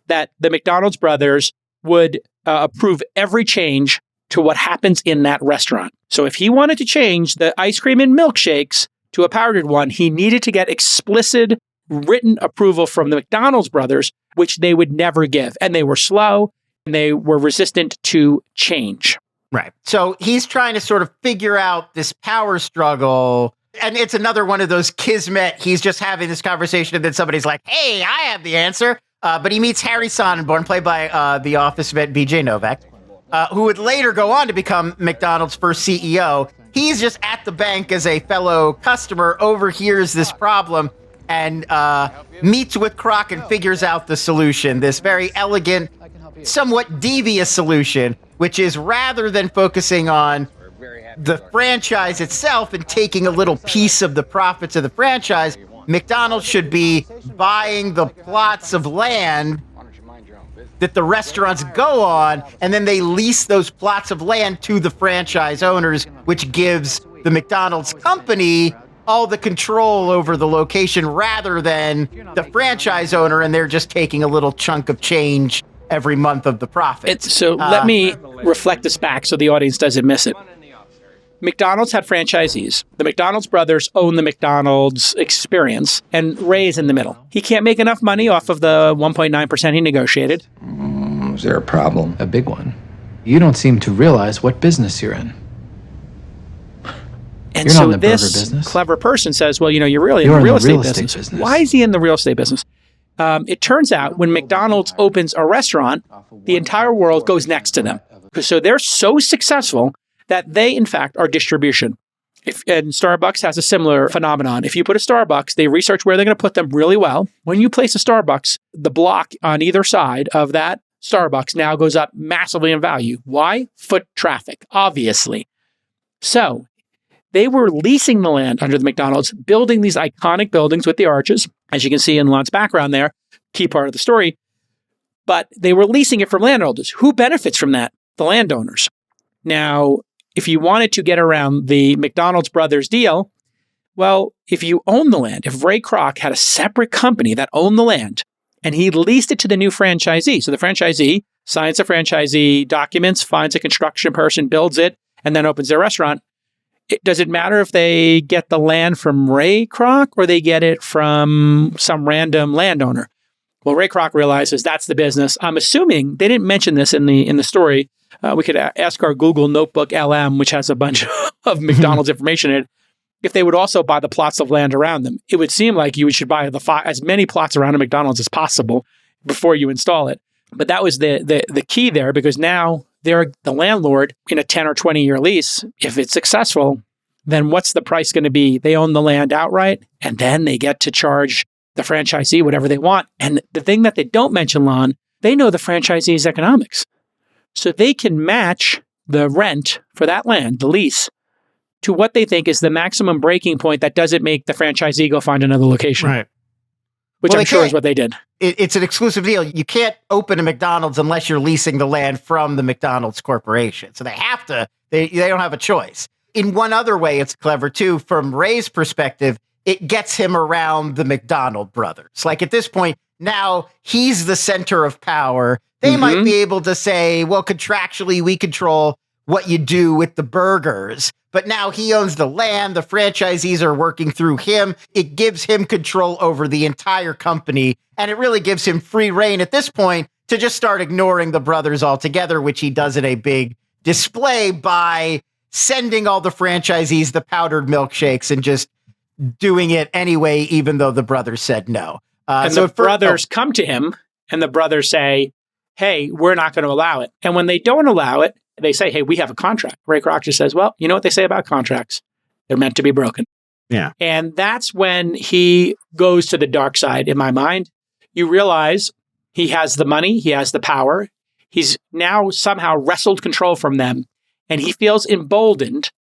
Speaker 1: that the McDonald's brothers would approve every change to what happens in that restaurant. So if he wanted to change the ice cream and milkshakes to a powdered one, he needed to get explicit written approval from the McDonald's brothers, which they would never give. And they were slow and they were resistant to change.
Speaker 2: Right. So he's trying to sort of figure out this power struggle. And it's another one of those kismet. He's just having this conversation and then somebody's like, hey, I have the answer. But he meets Harry Sonnenborn, played by the Office vet BJ Novak, who would later go on to become McDonald's first CEO. He's just at the bank as a fellow customer, overhears this problem, and meets with Kroc and figures out the solution, this very elegant, somewhat devious solution, which is rather than focusing on the franchise itself and taking a little piece of the profits of the franchise, McDonald's should be buying the plots of land that the restaurants go on, and then they lease those plots of land to the franchise owners, which gives the McDonald's company all the control over the location rather than the franchise owner, and they're just taking a little chunk of change every month of the profit.
Speaker 1: So let me reflect this back so the audience doesn't miss it. McDonald's had franchisees. The McDonald's brothers own the McDonald's experience, and Ray's in the middle. He can't make enough money off of the 1.9% he negotiated.
Speaker 7: Is there a problem? A big one. You don't seem to realize what business you're in.
Speaker 1: And
Speaker 7: you're
Speaker 1: so
Speaker 7: not in the burger
Speaker 1: this
Speaker 7: business.
Speaker 1: Clever person says, well, you're really in the real estate business. Why is he in the real estate business? It turns out when McDonald's opens a restaurant, the entire world goes next to them. So they're so successful that they, in fact, are distribution. And Starbucks has a similar phenomenon. If you put a Starbucks, they research where they're going to put them really well. When you place a Starbucks, the block on either side of that Starbucks now goes up massively in value. Why? Foot traffic, obviously. So they were leasing the land under the McDonald's, building these iconic buildings with the arches, as you can see in Lon's background there, key part of the story. But they were leasing it from landowners. Who benefits from that? The landowners. Now, if you wanted to get around the McDonald's brothers deal, well, if you own the land, if Ray Kroc had a separate company that owned the land and he leased it to the new franchisee, so the franchisee signs the franchisee documents, finds a construction person, builds it, and then opens their restaurant, does it matter if they get the land from Ray Kroc or they get it from some random landowner? Well, Ray Kroc realizes that's the business. I'm assuming they didn't mention this in the story. We could ask our Google Notebook LM, which has a bunch of McDonald's information in it, if they would also buy the plots of land around them. It would seem like you should buy as many plots around a McDonald's as possible before you install it. But that was the key there, because now they're the landlord in a 10 or 20-year lease. If it's successful, then what's the price going to be? They own the land outright, and then they get to charge the franchisee whatever they want. And the thing that they don't mention, Lon, they know the franchisee's economics. So they can match the rent for that land, the lease, to what they think is the maximum breaking point that doesn't make the franchisee go find another location.
Speaker 2: Right.
Speaker 1: Which I'm sure is what they did.
Speaker 2: It's an exclusive deal. You can't open a McDonald's unless you're leasing the land from the McDonald's corporation. So they have to, they don't have a choice. In one other way, it's clever too. From Ray's perspective, it gets him around the McDonald brothers. Like at this point, now he's the center of power. They might be able to say, well, contractually, we control what you do with the burgers. But now he owns the land. The franchisees are working through him. It gives him control over the entire company. And it really gives him free reign at this point to just start ignoring the brothers altogether, which he does in a big display by sending all the franchisees the powdered milkshakes and just doing it anyway, even though the brothers said no.
Speaker 1: And so the brothers come to him and the brothers say, hey, we're not going to allow it. And when they don't allow it, They say, hey, we have a contract. Ray Kroc just says, well, you know what they say about contracts? They're meant to be broken.
Speaker 2: Yeah.
Speaker 1: And that's when he goes to the dark side, in my mind. You realize he has the money, he has the power. He's now somehow wrestled control from them. And he feels emboldened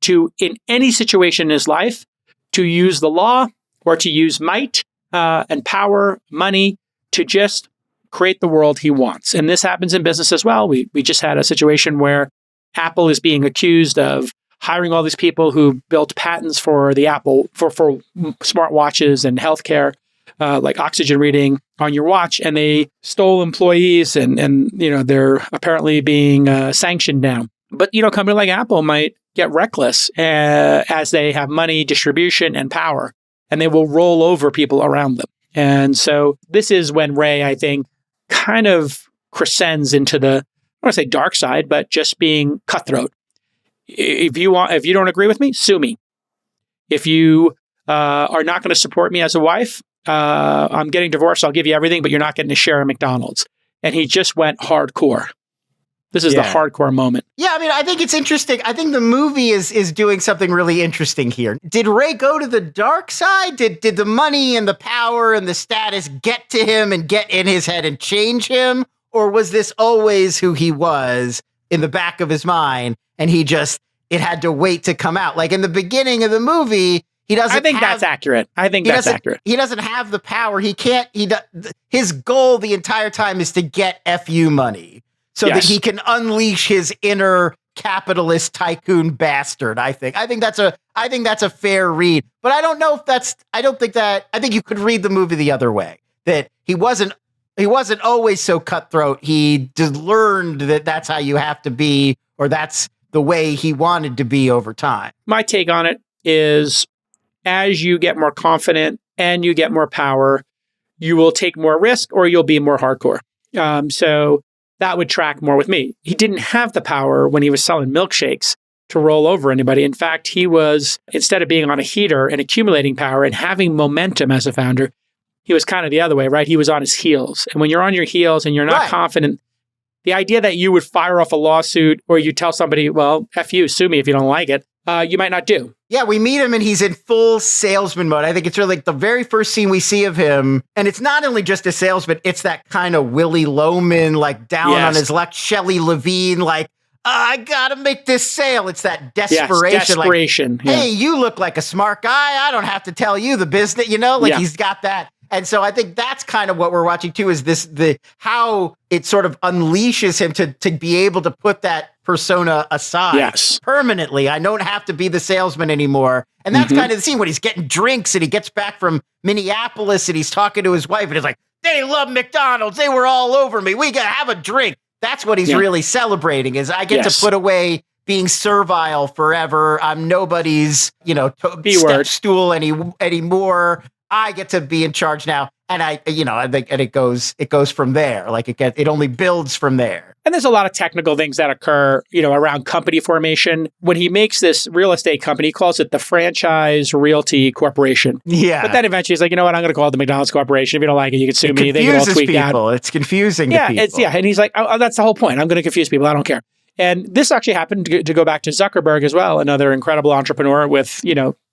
Speaker 1: to, in any situation in his life, to use the law or to use might and power, money, to just create the world he wants. And this happens in business as well. We just had a situation where Apple is being accused of hiring all these people who built patents for the Apple, for smartwatches and healthcare, like oxygen reading on your watch. And they stole employees and they're apparently being sanctioned now. But, a company like Apple might get reckless as they have money, distribution, and power, and they will roll over people around them. And so this is when Ray, I think, kind of crescends into the, I don't want to say dark side, but just being cutthroat. If you don't agree with me, sue me. If you are not going to support me as a wife, I'm getting divorced. I'll give you everything, but you're not getting a share of McDonald's. And he just went hardcore. This is the hardcore moment.
Speaker 2: Yeah, I mean, I think it's interesting. I think the movie is doing something really interesting here. Did Ray go to the dark side? Did the money and the power and the status get to him and get in his head and change him? Or was this always who he was in the back of his mind? And it had to wait to come out. Like in the beginning of the movie, he doesn't.
Speaker 1: I think that's accurate.
Speaker 2: He doesn't have the power. He can't. His goal the entire time is to get FU money so that he can unleash his inner capitalist tycoon bastard. I think that's a fair read. But I don't know if that's. I think you could read the movie the other way. That he wasn't always so cutthroat. He just learned that that's how you have to be, or that's the way he wanted to be over time.
Speaker 1: My take on it is, as you get more confident and you get more power, you will take more risk or you'll be more hardcore. So that would track more with me. He didn't have the power when he was selling milkshakes to roll over anybody. In fact, he was, instead of being on a heater and accumulating power and having momentum as a founder, he was kind of the other way, right? He was on his heels. And when you're on your heels and you're not confident, the idea that you would fire off a lawsuit or you tell somebody, well, F you, sue me if you don't like it, you might not do.
Speaker 2: Yeah, we meet him and he's in full salesman mode. I think it's really like the very first scene we see of him. And it's not only just a salesman, it's that kind of Willy Loman, like down on his luck, Shelley Levine, like, I got to make this sale. It's that desperation.
Speaker 1: Yes, desperation.
Speaker 2: Like, hey, you look like a smart guy. I don't have to tell you the business, he's got that. And so I think that's kind of what we're watching too, is how it sort of unleashes him to be able to put that persona aside permanently. I don't have to be the salesman anymore. And that's kind of the scene when he's getting drinks and he gets back from Minneapolis and he's talking to his wife and he's like, they love McDonald's. They were all over me. We got to have a drink. That's what he's really celebrating, is I get to put away being servile forever. I'm nobody's, step stool anymore. I get to be in charge now. And I think it goes from there. Like it only builds from there.
Speaker 1: And there's a lot of technical things that occur, around company formation. When he makes this real estate company, he calls it the Franchise Realty Corporation.
Speaker 2: Yeah.
Speaker 1: But then eventually he's like, you know what? I'm going to call it the McDonald's Corporation. If you don't like it, you can sue me. They get all tweaked out.
Speaker 2: It's confusing to people.
Speaker 1: And he's like, oh, that's the whole point. I'm going to confuse people. I don't care. And this actually happened to go back to Zuckerberg as well, another incredible entrepreneur with,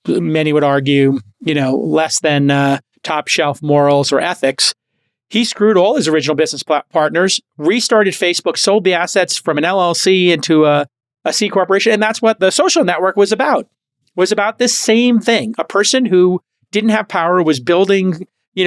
Speaker 1: many would argue, less than top shelf morals or ethics. He screwed all his original business partners, restarted Facebook, sold the assets from an LLC into a C corporation. And that's what the social network was about this same thing. A person who didn't have power was building,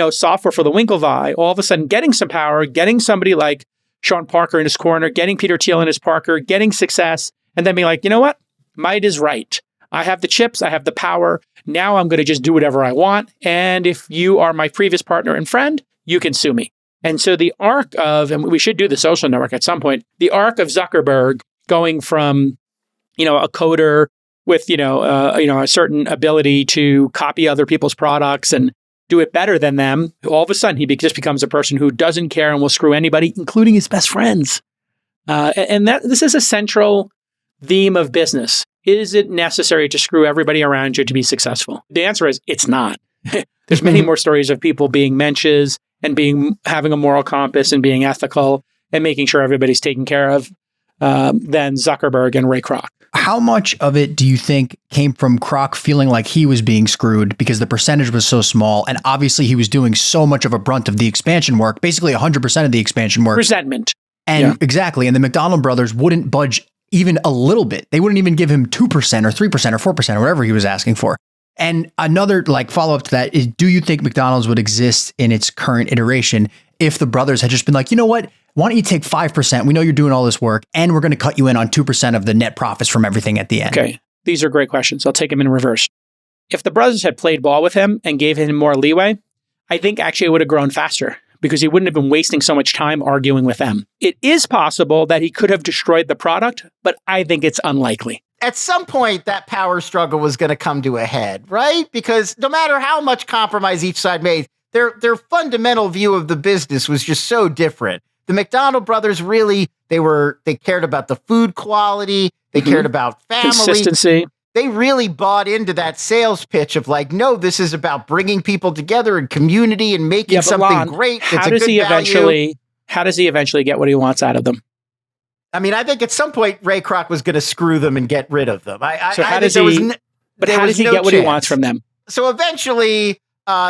Speaker 1: software for the Winklevi, all of a sudden getting some power, getting somebody like Sean Parker in his corner, getting Peter Thiel in his Parker, getting success, and then being like, you know what? Might is right. I have the chips. I have the power. Now I'm going to just do whatever I want. And if you are my previous partner and friend, you can sue me. And so the arc of, and we should do the social network at some point, the arc of Zuckerberg going from, a coder with, a certain ability to copy other people's products and do it better than them, all of a sudden he just becomes a person who doesn't care and will screw anybody, including his best friends. And this is a central theme of business. Is it necessary to screw everybody around you to be successful? The answer is it's not. There's many more stories of people being mensches and having a moral compass and being ethical and making sure everybody's taken care of. than Zuckerberg and Ray Kroc.
Speaker 3: How much of it do you think came from Kroc feeling like he was being screwed because the percentage was so small, and obviously he was doing so much of a brunt of the expansion work, basically 100% of the expansion work.
Speaker 1: Resentment.
Speaker 3: And exactly. And the McDonald brothers wouldn't budge even a little bit. They wouldn't even give him 2% or 3% or 4% or whatever he was asking for. And another follow-up to that is, do you think McDonald's would exist in its current iteration if the brothers had just been like, you know what? Why don't you take 5%? We know you're doing all this work, and we're going to cut you in on 2% of the net profits from everything at the end.
Speaker 1: Okay. These are great questions. I'll take them in reverse. If the brothers had played ball with him and gave him more leeway, I think actually it would have grown faster because he wouldn't have been wasting so much time arguing with them. It is possible that he could have destroyed the product, but I think it's unlikely.
Speaker 2: At some point, that power struggle was going to come to a head, right? Because no matter how much compromise each side made, their fundamental view of the business was just so different. The McDonald brothers really, they cared about the food quality. They cared about family.
Speaker 1: Consistency.
Speaker 2: They really bought into that sales pitch of like, no, this is about bringing people together and community and making something great.
Speaker 1: How does he eventually get what he wants out of them?
Speaker 2: I mean, I think at some point Ray Kroc was going to screw them and get rid of them.
Speaker 1: How does he get what he wants from them?
Speaker 2: So eventually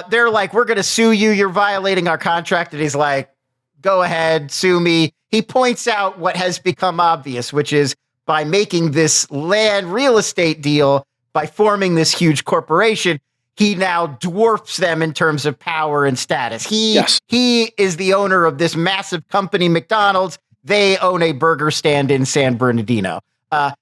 Speaker 2: they're like, we're going to sue you. You're violating our contract. And he's like, go ahead, sue me. He points out what has become obvious, which is by making this land real estate deal, by forming this huge corporation, he now dwarfs them in terms of power and status. He is the owner of this massive company, McDonald's. They own a burger stand in San Bernardino.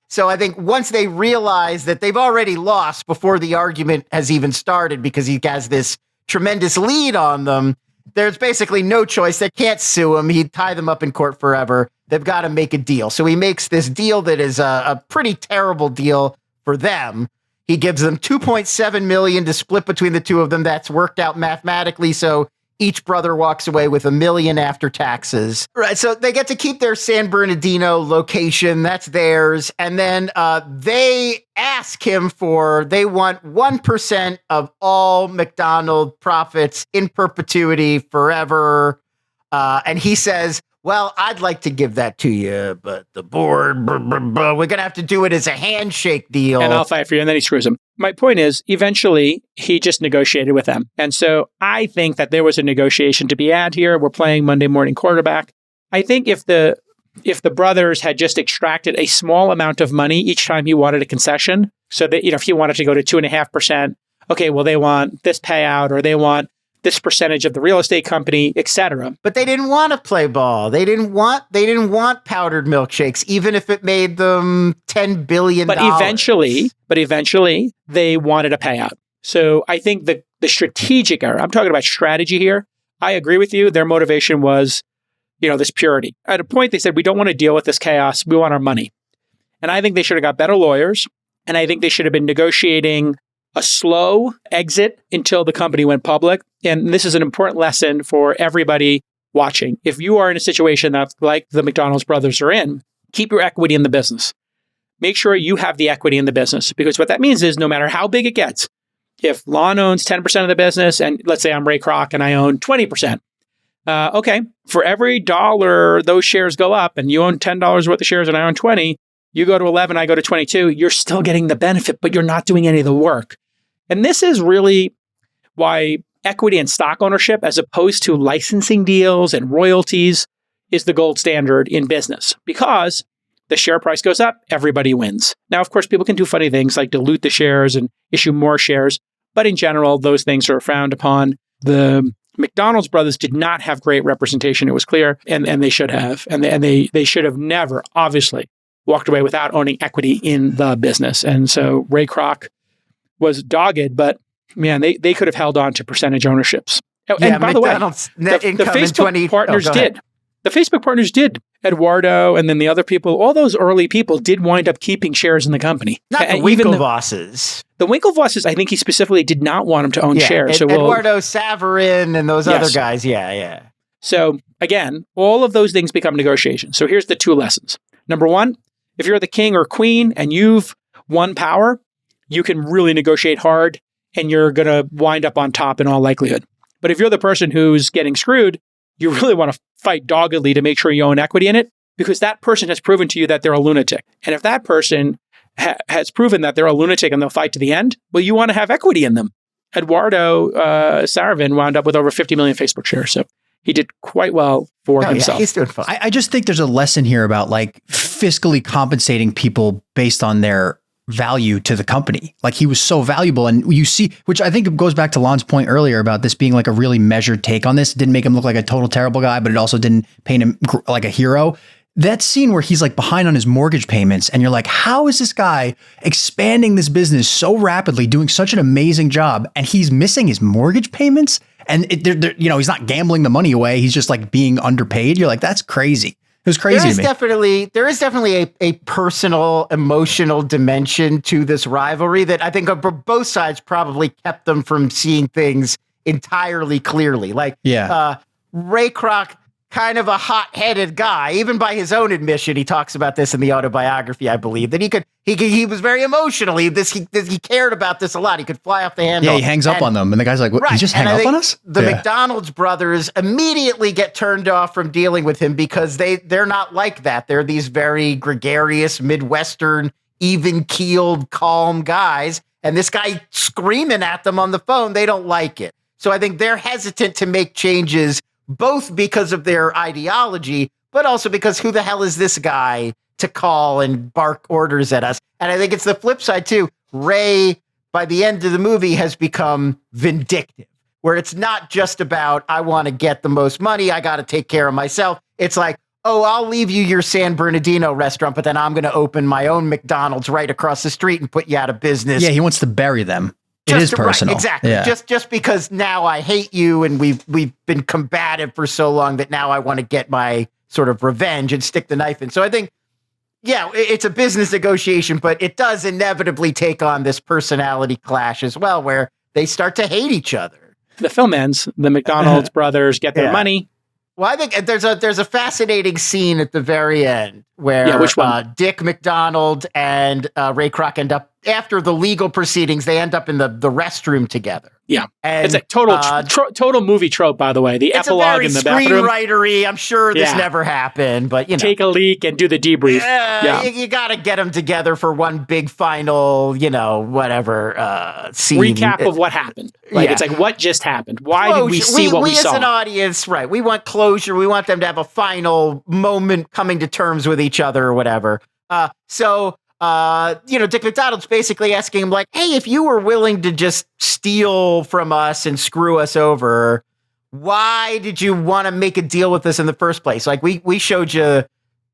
Speaker 2: So I think once they realize that they've already lost before the argument has even started because he has this tremendous lead on them, there's basically no choice. They can't sue him. He'd tie them up in court forever. They've got to make a deal. So he makes this deal that is a pretty terrible deal for them. He gives them $2.7 million to split between the two of them. That's worked out mathematically. So each brother walks away with $1 million after taxes. Right. So they get to keep their San Bernardino location. That's theirs. And then they ask him they want 1% of all McDonald's profits in perpetuity forever. And he says, well, I'd like to give that to you, but the board, we're going to have to do it as a handshake deal.
Speaker 1: And I'll fight for you. And then he screws him. My point is, eventually, he just negotiated with them. And so I think that there was a negotiation to be had here. We're playing Monday morning quarterback. I think if the brothers had just extracted a small amount of money each time he wanted a concession, so that, if he wanted to go to 2.5%, okay, well, they want this payout or they want this percentage of the real estate company, etc.
Speaker 2: But they didn't want to play ball. They didn't want powdered milkshakes, even if it made them $10 billion.
Speaker 1: But eventually, they wanted a payout. So I think the strategic error, I'm talking about strategy here. I agree with you. Their motivation was, this purity. At a point, they said, we don't want to deal with this chaos. We want our money. And I think they should have got better lawyers. And I think they should have been negotiating a slow exit until the company went public. And this is an important lesson for everybody watching. If you are in a situation that's like the McDonald's brothers are in, keep your equity in the business. Make sure you have the equity in the business, because what that means is no matter how big it gets, if Lon owns 10% of the business, and let's say I'm Ray Kroc and I own 20%, okay, for every dollar those shares go up and you own $10 worth of shares and I own 20, you go to 11, I go to 22, you're still getting the benefit, but you're not doing any of the work. And this is really why equity and stock ownership, as opposed to licensing deals and royalties, is the gold standard in business. Because the share price goes up, everybody wins. Now, of course, people can do funny things like dilute the shares and issue more shares. But in general, those things are frowned upon. The McDonald's brothers did not have great representation. It was clear, and they should have. And they should have never, obviously, walked away without owning equity in the business. And so Ray Kroc was dogged, but man, they could have held on to percentage ownerships. And by the way, the Facebook partners did. The Facebook partners did. Eduardo and then the other people, all those early people did wind up keeping shares in the company.
Speaker 2: Not the Winklevosses.
Speaker 1: The Winklevosses, I think he specifically did not want them to own shares. So
Speaker 2: Eduardo Saverin and those other guys. Yeah.
Speaker 1: So again, all of those things become negotiations. So here's the two lessons. Number one, if you're the king or queen and you've won power, you can really negotiate hard and you're going to wind up on top in all likelihood. But if you're the person who's getting screwed, you really want to fight doggedly to make sure you own equity in it. because that person has proven to you that they're a lunatic. And if that person has proven that they're a lunatic and they'll fight to the end, well, you want to have equity in them. Eduardo Saravin wound up with over 50 million Facebook shares. So he did quite well for himself.
Speaker 2: Yeah, he's doing fine.
Speaker 3: I just think there's a lesson here about like fiscally compensating people based on their value to the company. Like he was so valuable, and you see, which I think goes back to Lon's point earlier about this being like a really measured take on this. It didn't make him look like a total terrible guy, but it also didn't paint him like a hero. That scene where he's like behind on his mortgage payments and you're like, how is this guy expanding this business so rapidly, doing such an amazing job, and he's missing his mortgage payments? And he's not gambling the money away. He's just like being underpaid. You're like, that's crazy. It was crazy to me.
Speaker 2: There is definitely a personal, emotional dimension to this rivalry that I think both sides probably kept them from seeing things entirely clearly. Like, Ray Kroc, kind of a hot-headed guy, even by his own admission. He talks about this in the autobiography, I believe, that he was very emotional. He cared about this a lot. He could fly off the handle.
Speaker 3: Yeah, he hangs up on them, and the guy's like, "What? Right. He just hang up on us?"
Speaker 2: The McDonald's brothers immediately get turned off from dealing with him because they're not like that. They're these very gregarious, Midwestern, even-keeled, calm guys, and this guy screaming at them on the phone, they don't like it. So I think they're hesitant to make changes, both because of their ideology, but also because who the hell is this guy to call and bark orders at us? And I think it's the flip side too. Ray, by the end of the movie, has become vindictive, where it's not just about, I want to get the most money, I got to take care of myself. It's like, oh, I'll leave you your San Bernardino restaurant, but then I'm going to open my own McDonald's right across the street and put you out of business.
Speaker 3: Yeah, he wants to bury them. It is personal.
Speaker 2: Right, exactly. Yeah. Just because now I hate you and we've been combative for so long that now I want to get my sort of revenge and stick the knife in. So I think, yeah, it's a business negotiation, but it does inevitably take on this personality clash as well, where they start to hate each other.
Speaker 1: The film ends. The McDonald's brothers get their money.
Speaker 2: Well, I think there's a fascinating scene at the very end where
Speaker 1: which one?
Speaker 2: Dick McDonald and Ray Kroc end up, after the legal proceedings, they end up in the restroom together.
Speaker 1: Yeah.
Speaker 2: And,
Speaker 1: it's a total movie trope, by the way. The epilogue in the bathroom.
Speaker 2: It's very screenwritery. I'm sure this never happened, but
Speaker 1: take a leak and do the debrief.
Speaker 2: You got to get them together for one big final, whatever scene.
Speaker 1: Recap of what happened. It's like, what just happened? Why did we see what we saw?
Speaker 2: We as an audience, right, we want closure. We want them to have a final moment coming to terms with each other or whatever. Dick McDonald's basically asking him like, hey, if you were willing to just steal from us and screw us over, why did you want to make a deal with us in the first place? Like we showed you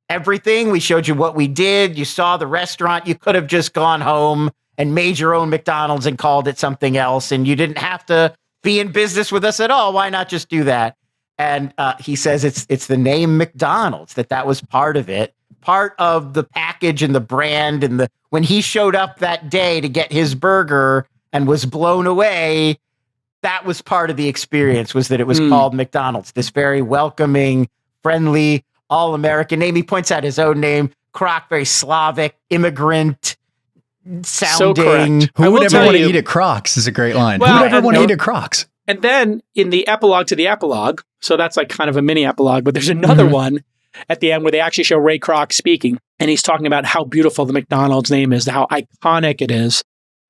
Speaker 2: everything. We showed you what we did. You saw the restaurant. You could have just gone home and made your own McDonald's and called it something else. And you didn't have to be in business with us at all. Why not just do that? And he says it's the name McDonald's, that was part of it. Part of the package and the brand, and when he showed up that day to get his burger and was blown away, that was part of the experience, was that it was called McDonald's, this very welcoming, friendly, all-American name. He points out his own name, Kroc, very Slavic, immigrant sounding.
Speaker 1: So
Speaker 3: Who would ever want to eat at Croc's is a great line.
Speaker 1: Well,
Speaker 3: who would ever want to eat at Croc's?
Speaker 1: And then in the epilogue to the epilogue, so that's like kind of a mini epilogue, but there's another one at the end where they actually show Ray Kroc speaking, and he's talking about how beautiful the McDonald's name is, how iconic it is.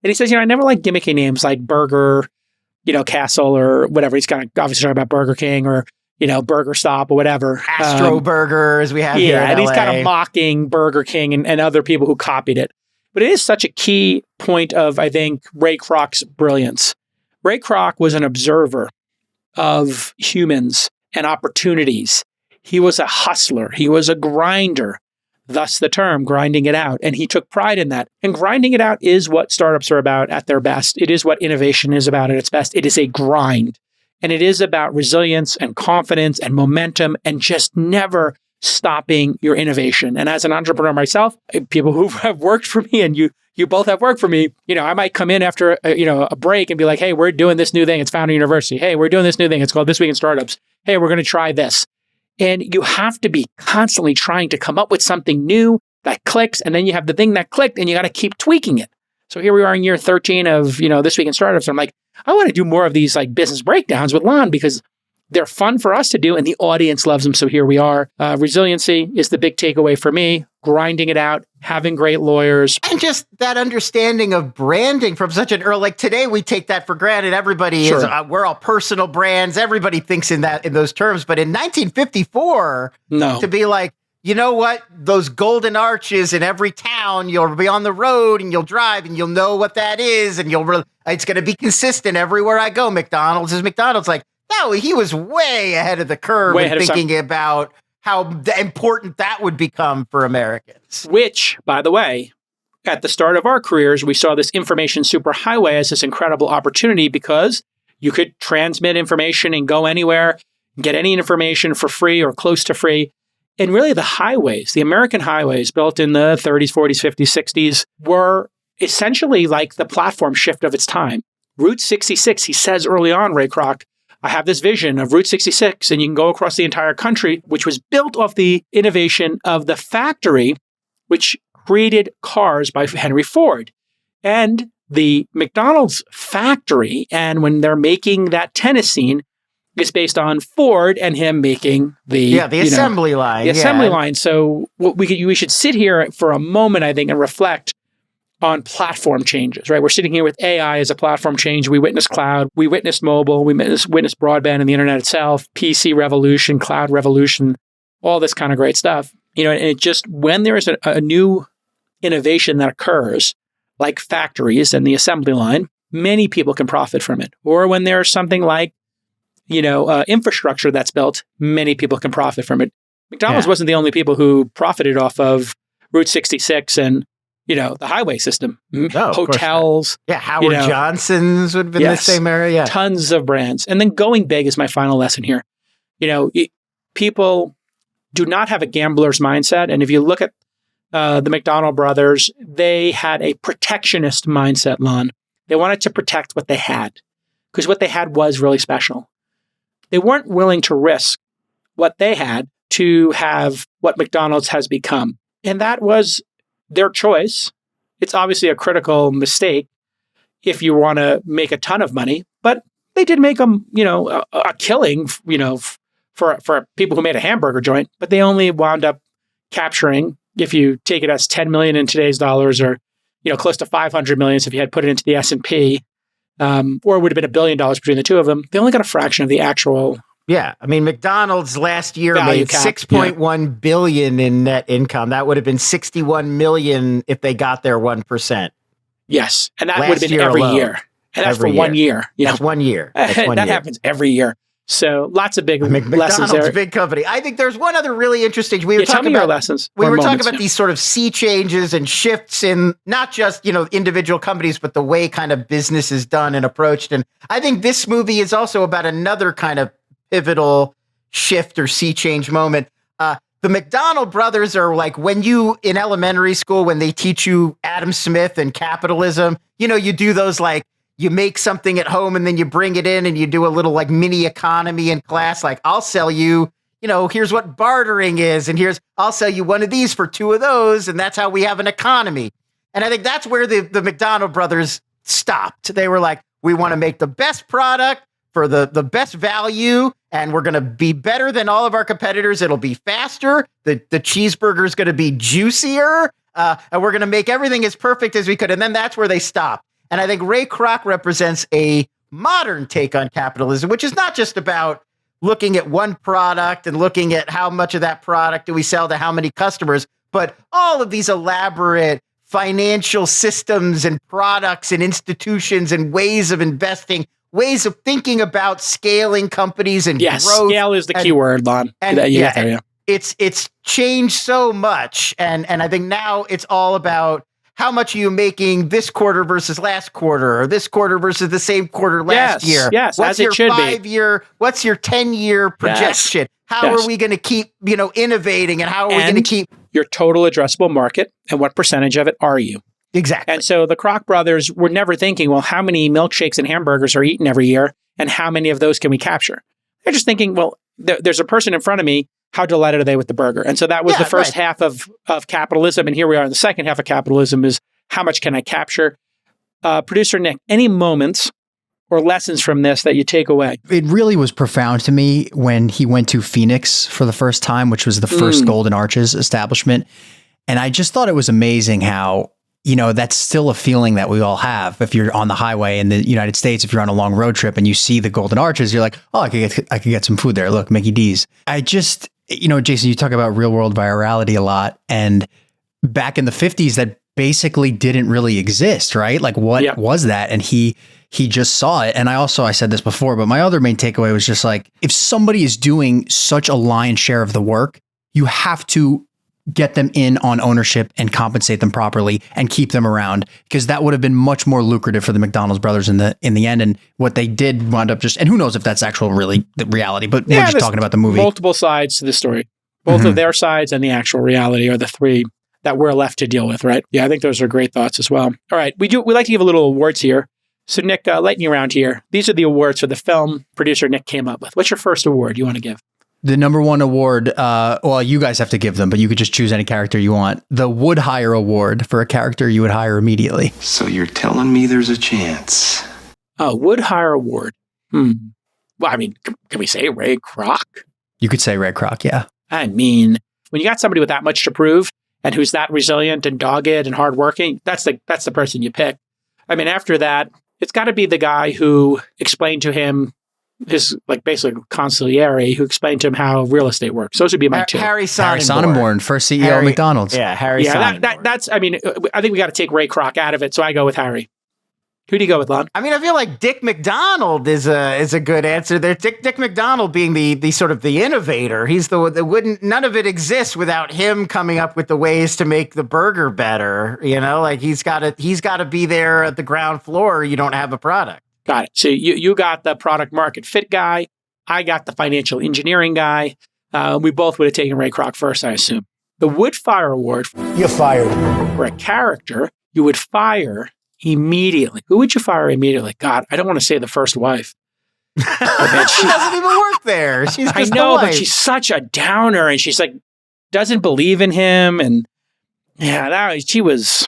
Speaker 1: And he says, I never like gimmicky names like Burger, Castle or whatever. He's kind of obviously talking about Burger King or, Burger Stop or whatever.
Speaker 2: Astro Burger, as we have here in
Speaker 1: and
Speaker 2: LA.
Speaker 1: He's kind of mocking Burger King and other people who copied it. But it is such a key point of, I think, Ray Kroc's brilliance. Ray Kroc was an observer of humans and opportunities. He was a hustler. He was a grinder, thus the term, grinding it out. And he took pride in that. And grinding it out is what startups are about at their best. It is what innovation is about at its best. It is a grind. And it is about resilience and confidence and momentum and just never stopping your innovation. And as an entrepreneur myself, people who have worked for me, and you both have worked for me, I might come in after a break and be like, hey, we're doing this new thing. It's Founder University. Hey, we're doing this new thing. It's called This Week in Startups. Hey, we're going to try this. And you have to be constantly trying to come up with something new that clicks. And then you have the thing that clicked and you got to keep tweaking it. So here we are in year 13 of, This Week in Startups. I'm like, I want to do more of these like business breakdowns with Lon, because they're fun for us to do, and the audience loves them. So here we are. Resiliency is the big takeaway for me. Grinding it out, having great lawyers.
Speaker 2: And just that understanding of branding from such an early, like today we take that for granted. Everybody is, we're all personal brands. Everybody thinks in those terms. But in 1954, to be like, you know what? Those golden arches in every town, you'll be on the road and you'll drive and you'll know what that is. And it's going to be consistent everywhere I go. McDonald's is McDonald's. Like, no, he was way ahead of the curve thinking about how important that would become for Americans.
Speaker 1: Which, by the way, at the start of our careers, we saw this information superhighway as this incredible opportunity because you could transmit information and go anywhere, get any information for free or close to free. And really the highways, the American highways built in the 30s, 40s, 50s, 60s were essentially like the platform shift of its time. Route 66, he says early on, Ray Kroc, I have this vision of Route 66 and you can go across the entire country, which was built off the innovation of the factory, which created cars by Henry Ford. And the McDonald's factory, and when they're making that tennis scene, is based on Ford and him making the
Speaker 2: assembly line.
Speaker 1: The assembly line. So we should sit here for a moment, I think, and reflect on platform changes, right? We're sitting here with AI as a platform change. We witnessed cloud, we witnessed mobile, we witnessed broadband and the internet itself, PC revolution, cloud revolution, all this kind of great stuff. And it just, when there is a new innovation that occurs, like factories and the assembly line, many people can profit from it. Or when there's something like, infrastructure that's built, many people can profit from it. McDonald's wasn't the only people who profited off of Route 66 and the highway system, hotels.
Speaker 2: Yeah, Howard Johnson's would have been the same area. Yeah.
Speaker 1: Tons of brands. And then going big is my final lesson here. People do not have a gambler's mindset. And if you look at the McDonald brothers, they had a protectionist mindset, Lon. They wanted to protect what they had because what they had was really special. They weren't willing to risk what they had to have what McDonald's has become. And that was their choice. It's obviously a critical mistake if you want to make a ton of money, but they did make a killing, for people who made a hamburger joint, but they only wound up capturing, if you take it as 10 million in today's dollars or, close to 500 million if you had put it into the S&P, or it would have been $1 billion between the two of them. They only got a fraction of the actual.
Speaker 2: Yeah. I mean, McDonald's last year made $6.1 billion in net income. That would have been 61 million if they got their 1%.
Speaker 1: Yes. And that would have been every year. And that's for 1 year.
Speaker 2: That's 1 year.
Speaker 1: That happens every year. So lots of big lessons there.
Speaker 2: McDonald's, big company. I think there's one other really interesting. We were talking about
Speaker 1: lessons.
Speaker 2: We were talking about these sort of sea changes and shifts in not just individual companies, but the way kind of business is done and approached. And I think this movie is also about another kind of pivotal shift or sea change moment. The McDonald brothers are like when you in elementary school when they teach you Adam Smith and capitalism. You do those like. You make something at home and then you bring it in and you do a little like mini economy in class. Like I'll sell you, here's what bartering is. And I'll sell you one of these for two of those. And that's how we have an economy. And I think that's where the McDonald brothers stopped. They were like, we want to make the best product for the best value. And we're going to be better than all of our competitors. It'll be faster. The cheeseburger is going to be juicier. And we're going to make everything as perfect as we could. And then that's where they stopped. And I think Ray Kroc represents a modern take on capitalism, which is not just about looking at one product and looking at how much of that product do we sell to how many customers, but all of these elaborate financial systems and products and institutions and ways of investing, ways of thinking about scaling companies and growth.
Speaker 1: Scale is the key word, Lon.
Speaker 2: It's changed so much. And I think now it's all about how much are you making this quarter versus last quarter, or this quarter versus the same quarter last year?
Speaker 1: Yes,
Speaker 2: what's your 5-year? What's your 10-year projection? How are we going to keep, innovating, and how are we going to keep
Speaker 1: your total addressable market, and what percentage of it are you?
Speaker 2: Exactly.
Speaker 1: And so the Kroc brothers were never thinking, well, how many milkshakes and hamburgers are eaten every year, and how many of those can we capture? They're just thinking, well, there's a person in front of me. How delighted are they with the burger? And so that was the first half of capitalism. And here we are in the second half of capitalism is how much can I capture? Producer Nick, any moments or lessons from this that you take away?
Speaker 3: It really was profound to me when he went to Phoenix for the first time, which was the first Golden Arches establishment. And I just thought it was amazing how, that's still a feeling that we all have. If you're on the highway in the United States, if you're on a long road trip and you see the Golden Arches, you're like, oh, I could get some food there. Look, Mickey D's. I just, Jason, you talk about real world virality a lot. And back in the 50s, that basically didn't really exist, right? Like what was that? And he just saw it. And I said this before, but my other main takeaway was just like, if somebody is doing such a lion's share of the work, you have to get them in on ownership and compensate them properly and keep them around, because that would have been much more lucrative for the McDonald's brothers in the end. And what they did wound up and who knows if that's really the reality, but we're just talking about the movie.
Speaker 1: Multiple sides to the story, both of their sides and the actual reality are the three that we're left to deal with, right? Yeah, I think those are great thoughts as well. All right, we like to give a little awards here. So Nick, lightning round here. These are the awards for the film producer Nick came up with. What's your first award you want to give?
Speaker 3: The number one award, well, you guys have to give them, but you could just choose any character you want. The Would Hire Award for a character you would hire immediately.
Speaker 8: So you're telling me there's a chance?
Speaker 1: Would Hire Award. Well, I mean, can we say Ray Kroc?
Speaker 3: You could say Ray Kroc, yeah.
Speaker 1: I mean, when you got somebody with that much to prove and who's that resilient and dogged and hardworking, that's the person you pick. I mean, after that, it's got to be the guy who explained to him his basically consigliere who explained to him how real estate works. Those would be my two.
Speaker 2: Harry
Speaker 3: Sonnenborn, first CEO of McDonald's.
Speaker 2: Yeah, Harry Sonnenborn.
Speaker 1: That's, I mean, I think we got to take Ray Kroc out of it, so I go with Harry. Who do you go with, Lon?
Speaker 2: I mean, I feel like Dick McDonald is a good answer there. Dick McDonald being the sort of the innovator. He's none of it exists without him coming up with the ways to make the burger better. He's got to be there at the ground floor, or you don't have a product.
Speaker 1: Got it. So you got the product market fit guy. I got the financial engineering guy. We both would have taken Ray Kroc first, I assume. The Would Fire Award.
Speaker 9: You're fired.
Speaker 1: For a character you would fire immediately. Who would you fire immediately? God, I don't want to say the first wife.
Speaker 2: She doesn't even work there. She's just
Speaker 1: I know, but she's such a downer, and she's doesn't believe in him, and she was,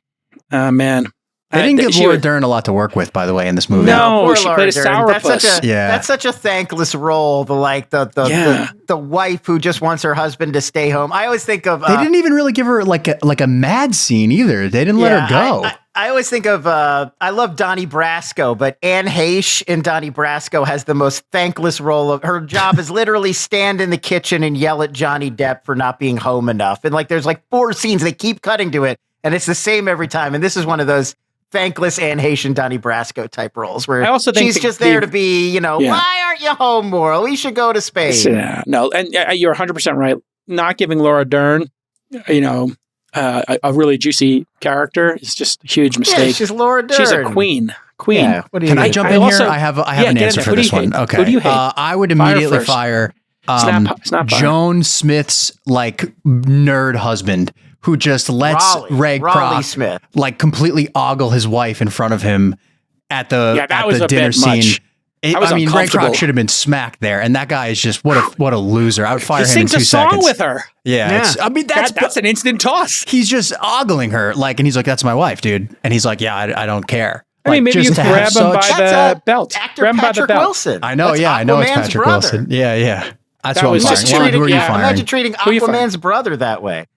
Speaker 1: man.
Speaker 3: They didn't give Laura Dern a lot to work with, by the way, in this movie.
Speaker 1: No, she played a sourpuss.
Speaker 2: That's such a thankless role. The wife who just wants her husband to stay home. I always think of
Speaker 3: they didn't even really give her like a mad scene either. They didn't let her go.
Speaker 2: I always think of I love Donnie Brasco, but Anne Heche in Donnie Brasco has the most thankless role of her job is literally stand in the kitchen and yell at Johnny Depp for not being home enough. And there's 4 scenes they keep cutting to it, and it's the same every time. And this is one of those thankless Anne Heche and Donnie Brasco type roles where
Speaker 1: I also think
Speaker 2: she's just there to be, why aren't you home more? We should go to Spain.
Speaker 1: Yeah, no, and you're 100% right. Not giving Laura Dern, a really juicy character is just a huge mistake.
Speaker 2: Yeah, she's Laura Dern.
Speaker 1: She's a queen.
Speaker 2: Yeah,
Speaker 3: Can I jump in here? I have an answer for this one. Okay.
Speaker 1: Who do you hate?
Speaker 3: I would immediately fire Joan Smith's nerd husband, who just lets Ray Kroc
Speaker 2: Smith
Speaker 3: completely ogle his wife in front of him at the dinner scene. Ray Kroc should have been smacked there, and that guy is just what a loser. I would fire him in 2 seconds.
Speaker 1: He sings a song with her.
Speaker 3: Yeah.
Speaker 1: That's an instant toss.
Speaker 3: He's just ogling her, and he's like, "That's my wife, dude," and he's like, "Yeah, I don't care."
Speaker 1: Maybe you grab him by the belt.
Speaker 2: Actor Patrick Wilson.
Speaker 3: I know, I know it's Patrick Wilson. Yeah. That's what I'm firing. Who are you firing?
Speaker 2: Imagine treating Aquaman's brother that way.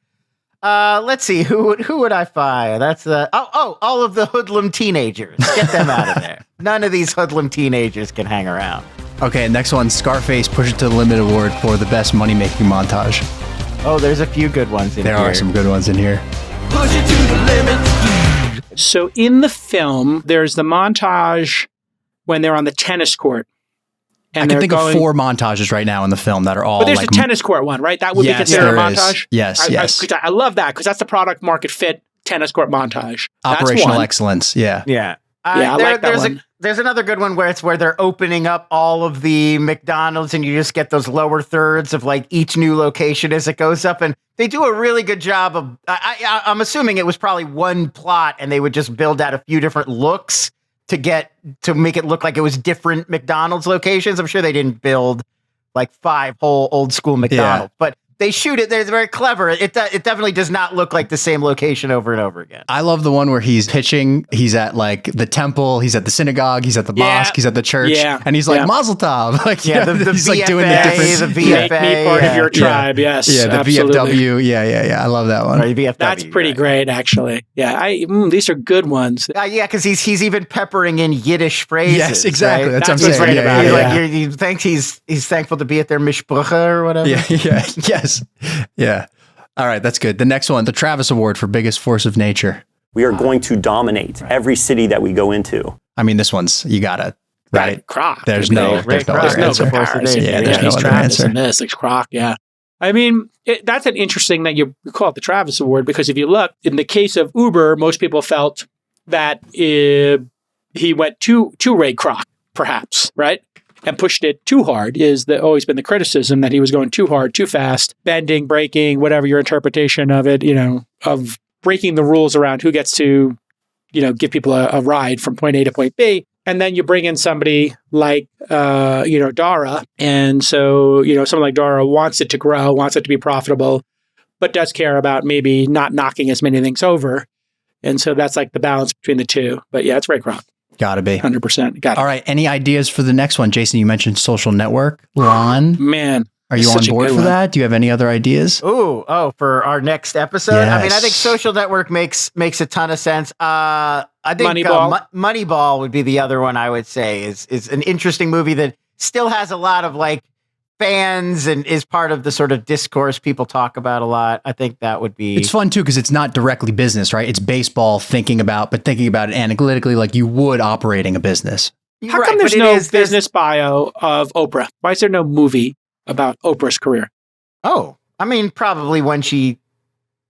Speaker 2: Let's see. Who would I fire? That's all of the hoodlum teenagers. Get them out of there. None of these hoodlum teenagers can hang around.
Speaker 3: Okay, next one. Scarface Push It to the Limit Award for the best money-making montage.
Speaker 2: Oh, there's a few good ones in here.
Speaker 3: There are some good ones in here.
Speaker 4: Push it to the limit.
Speaker 1: So in the film, there's the montage when they're on the tennis court.
Speaker 3: And I can think of 4 montages right now in the film that are all.
Speaker 1: But there's the tennis court one, right? That would be considered a montage.
Speaker 3: Yes.
Speaker 1: I love that because that's the product market fit tennis court montage.
Speaker 3: Operational excellence. Yeah.
Speaker 1: I like that one.
Speaker 2: There's another good one where they're opening up all of the McDonald's, and you just get those lower thirds of like each new location as it goes up, and they do a really good job of. I'm assuming it was probably one plot, and they would just build out a few different looks to make it look like it was different McDonald's locations. I'm sure they didn't build like 5 whole old school McDonald's, but they shoot it. They're very clever. It definitely does not look like the same location over and over again.
Speaker 3: I love the one where he's pitching. He's at like the temple. He's at the synagogue. He's at the mosque. He's at the church. Yeah. And he's like, Mazel Tov. Like,
Speaker 2: the
Speaker 3: he's
Speaker 2: VFA,
Speaker 3: like doing the different.
Speaker 2: The VFA.
Speaker 1: Make me part of your tribe. Yes.
Speaker 3: Yeah, the
Speaker 1: absolutely.
Speaker 3: VFW. Yeah. I love that one.
Speaker 2: Right, VFW,
Speaker 1: That's pretty great, actually. Yeah. These are good ones.
Speaker 2: Yeah, because he's even peppering in Yiddish phrases.
Speaker 3: Yes, exactly.
Speaker 2: Right?
Speaker 3: That's what I'm saying.
Speaker 2: Great about it.
Speaker 1: Yeah.
Speaker 2: He thinks he's thankful to be at their mishpucha or whatever.
Speaker 3: Yeah. Yes. Yeah. All right. That's good. The next one, the Travis Award for Biggest Force of Nature.
Speaker 9: We are going to dominate every city that we go into.
Speaker 3: I mean, this one's, you got it. Right.
Speaker 1: Croc.
Speaker 3: There's no other answer.
Speaker 1: Comparison.
Speaker 3: Yeah, there's no other
Speaker 1: Travis
Speaker 3: answer.
Speaker 1: in this. It's Croc. Yeah. I mean, that's an interesting that you call it the Travis Award, because if you look, in the case of Uber, most people felt that he went too Ray Kroc, perhaps, right? And pushed it too hard is always been the criticism that he was going too hard, too fast, bending, breaking, whatever your interpretation of it, of breaking the rules around who gets to, give people a ride from point A to point B. And then you bring in somebody like, Dara. And so, someone like Dara wants it to grow, wants it to be profitable, but does care about maybe not knocking as many things over. And so that's like the balance between the two. But yeah, it's Ray Kroc.
Speaker 3: Gotta be.
Speaker 1: 100%. Got it.
Speaker 3: All right. Any ideas for the next one? Jason, you mentioned Social Network. Lon?
Speaker 1: Man.
Speaker 3: Are you on board for that? Do you have any other ideas?
Speaker 2: Oh, for our next episode?
Speaker 3: Yes.
Speaker 2: I mean, I think Social Network makes a ton of sense. I think Moneyball would be the other one I would say is an interesting movie that still has a lot of like fans and is part of the sort of discourse people talk about a lot. I think that would be...
Speaker 3: It's fun too because it's not directly business, right? It's baseball thinking about it analytically like you would operating a business.
Speaker 1: How come there's no business bio of Oprah? Why is there no movie about Oprah's career?
Speaker 2: Oh, I mean, probably when she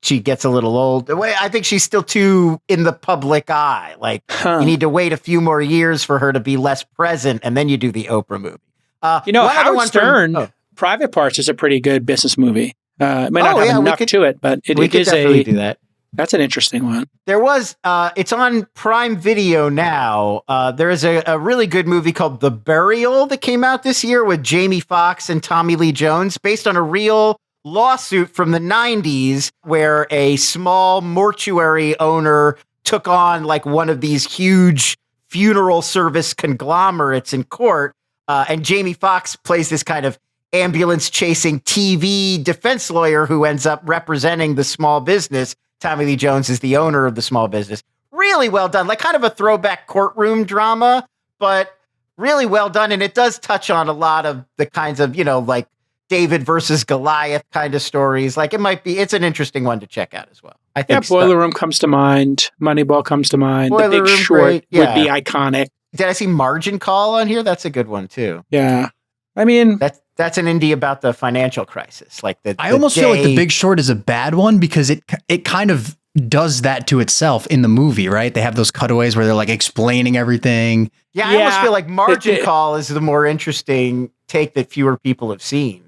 Speaker 2: gets a little old. I think she's still too in the public eye. Like you need to wait a few more years for her to be less present, and then you do the Oprah movie.
Speaker 1: Howard Stern, Private Parts is a pretty good business movie. It might not have enough to it, but it is
Speaker 2: definitely do that.
Speaker 1: That's an interesting one.
Speaker 2: There was, it's on Prime Video now. There is a really good movie called The Burial that came out this year with Jamie Foxx and Tommy Lee Jones, based on a real lawsuit from the 90s where a small mortuary owner took on like one of these huge funeral service conglomerates in court. And Jamie Foxx plays this kind of ambulance chasing TV defense lawyer who ends up representing the small business. Tommy Lee Jones is the owner of the small business. Really well done, like kind of a throwback courtroom drama, but really well done. And it does touch on a lot of the kinds of, like David versus Goliath kind of stories. Like it's an interesting one to check out as well. I think
Speaker 1: Boiler Room comes to mind. Moneyball comes to mind.
Speaker 2: Boiler
Speaker 1: The Big
Speaker 2: Room,
Speaker 1: Short
Speaker 2: would be
Speaker 1: iconic.
Speaker 2: Did I see Margin Call on here? That's a good one too.
Speaker 1: Yeah. I mean,
Speaker 2: that's an indie about the financial crisis. Like
Speaker 3: I almost feel like The Big Short is a bad one because it kind of does that to itself in the movie, right? They have those cutaways where they're like explaining everything.
Speaker 2: Yeah, I almost feel like Margin Call is the more interesting take that fewer people have seen.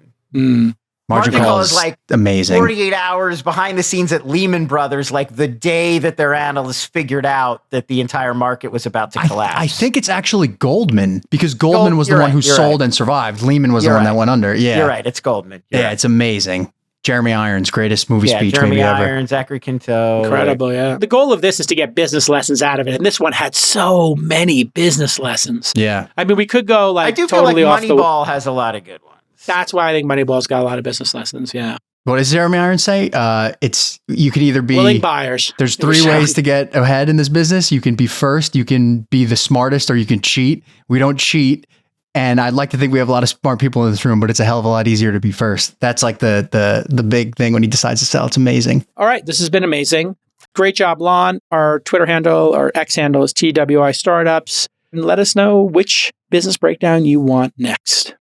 Speaker 2: Margin Call is like
Speaker 3: amazing.
Speaker 2: 48 hours behind the scenes at Lehman Brothers, like the day that their analysts figured out that the entire market was about to collapse.
Speaker 3: I think it's actually Goldman because Goldman was the one who sold and survived. Lehman was the one that went under. Yeah,
Speaker 2: you're right. It's Goldman.
Speaker 3: It's amazing. Jeremy Irons, greatest movie speech
Speaker 2: Jeremy
Speaker 3: maybe ever.
Speaker 2: Irons, Zachary Quinto.
Speaker 1: Incredible, yeah. The goal of this is to get business lessons out of it. And this one had so many business lessons.
Speaker 3: Yeah.
Speaker 1: I mean, we could go like
Speaker 2: I do
Speaker 1: totally
Speaker 2: feel
Speaker 1: off
Speaker 2: like Moneyball has a lot of good ones.
Speaker 1: That's why I think Moneyball's got a lot of business lessons, yeah.
Speaker 3: What does Jeremy Irons say? You could either be
Speaker 1: willing buyers.
Speaker 3: There's three ways to get ahead in this business. You can be first, you can be the smartest, or you can cheat. We don't cheat. And I'd like to think we have a lot of smart people in this room, but it's a hell of a lot easier to be first. That's like the big thing when he decides to sell. It's amazing.
Speaker 1: All right. This has been amazing. Great job, Lon. Our Twitter handle, our X handle is TWI Startups. And let us know which business breakdown you want next.